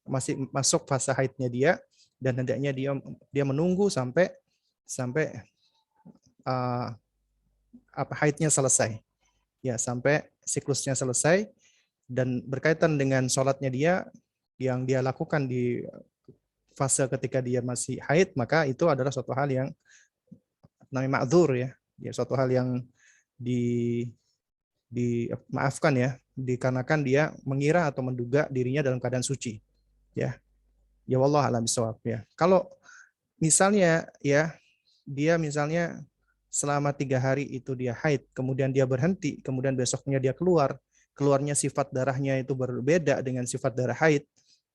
masih masuk fase haidnya dia dan hendaknya dia menunggu sampai uh, haidnya selesai. Ya, sampai siklusnya selesai dan berkaitan dengan sholatnya dia yang dia lakukan di fase ketika dia masih haid, maka itu adalah suatu hal yang namanya ma'dzur ya. Ya, suatu hal yang dimaafkan ya, dikarenakan dia mengira atau menduga dirinya dalam keadaan suci. Ya, ya wallah alam bisawab ya. Kalau misalnya ya dia misalnya selama 3 hari itu dia haid, kemudian dia berhenti, kemudian besoknya dia keluarnya sifat darahnya itu berbeda dengan sifat darah haid,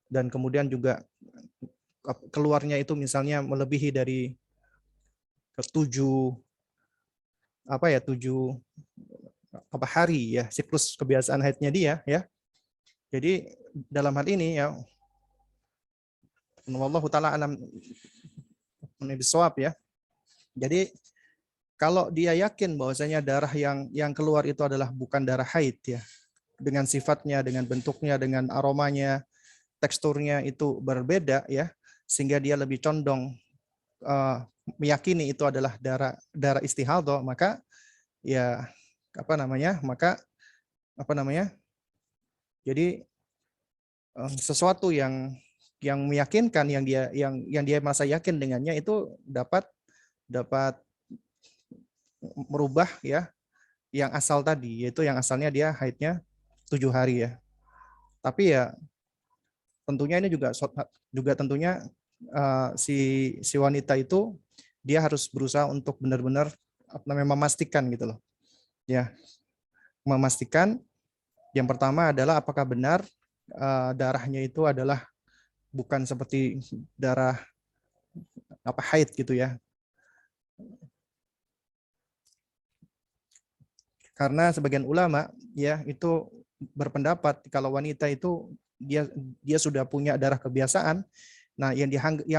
dan kemudian juga keluarnya itu misalnya melebihi dari 7 apa ya 7 hari ya siklus kebiasaan haidnya dia ya. Jadi dalam hal ini ya wallahu taala alam bisawab ya. Jadi kalau dia yakin bahwasanya darah yang keluar itu adalah bukan darah haid ya, dengan sifatnya, dengan bentuknya, dengan aromanya, teksturnya itu berbeda ya, sehingga dia lebih condong meyakini itu adalah darah istihadhah, maka ya maka jadi sesuatu yang meyakinkan, yang dia merasa yakin dengannya itu dapat merubah ya yang asal tadi, yaitu yang asalnya dia haidnya 7 hari ya. Tapi ya tentunya ini juga tentunya si wanita itu dia harus berusaha untuk benar-benar memastikan gitu loh. Ya, memastikan yang pertama adalah apakah benar darahnya itu adalah bukan seperti darah haid gitu ya. Karena sebagian ulama ya itu berpendapat kalau wanita itu dia sudah punya darah kebiasaan. Nah, yang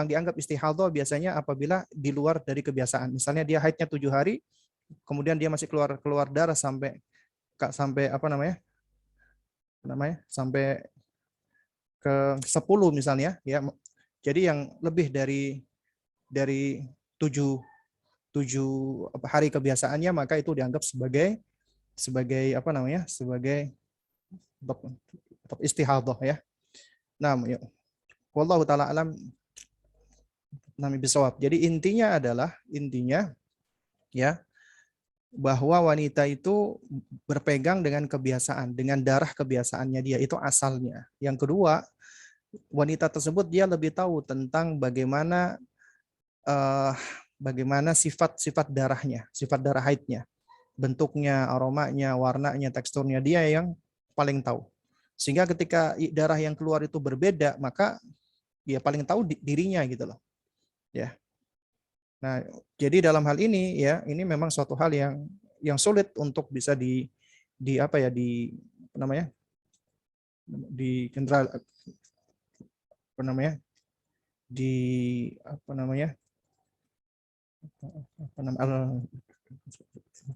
dianggap istihadhah biasanya apabila di luar dari kebiasaan. Misalnya dia haidnya 7 hari, kemudian dia masih keluar darah sampai sampai ke 10 misalnya ya. Jadi yang lebih dari 7 hari kebiasaannya, maka itu dianggap sebagai istihadhah ya. Nah, wallahu taala alam bisawab. Jadi intinya ya bahwa wanita itu berpegang dengan kebiasaan, dengan darah kebiasaannya dia, itu asalnya. Yang kedua, wanita tersebut dia lebih tahu tentang bagaimana sifat-sifat darahnya, sifat darah haidnya, bentuknya, aromanya, warnanya, teksturnya, dia yang paling tahu. Sehingga ketika darah yang keluar itu berbeda, maka dia paling tahu dirinya gitu loh. Ya. Nah, jadi dalam hal ini ya, ini memang suatu hal yang sulit untuk bisa di general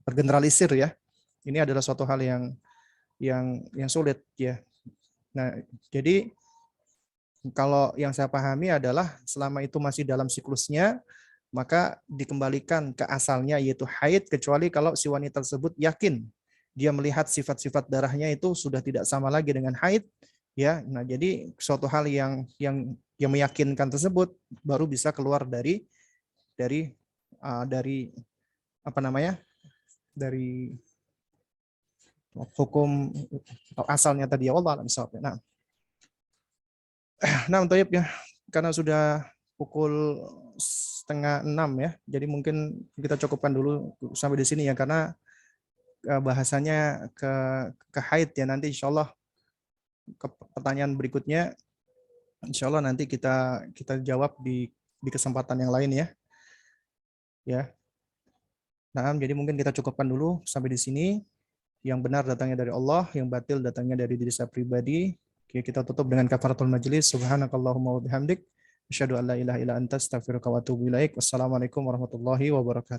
tergeneralisir ya. Ini adalah suatu hal yang sulit ya. Nah, jadi kalau yang saya pahami adalah selama itu masih dalam siklusnya, maka dikembalikan ke asalnya yaitu haid, kecuali kalau si wanita tersebut yakin dia melihat sifat-sifat darahnya itu sudah tidak sama lagi dengan haid ya. Nah, jadi suatu hal yang meyakinkan tersebut baru bisa keluar dari hukum atau asalnya tadi ya Allah. Nah, untuk ya karena sudah pukul 5:30 ya, jadi mungkin kita cukupkan dulu sampai di sini ya, karena bahasanya ke haid ya. Nanti insya Allah ke pertanyaan berikutnya insya Allah nanti kita jawab di kesempatan yang lain ya. Nah, jadi mungkin kita cukupkan dulu sampai di sini. Yang benar datangnya dari Allah, yang batil datangnya dari diri saya pribadi. Oke, kita tutup dengan kafaratul majlis. Subhanakallahumma wa bihamdik, asyhadu an la ilaha illa anta, astaghfiruka wa atubu ilaik. Wassalamualaikum warahmatullahi wabarakatuh.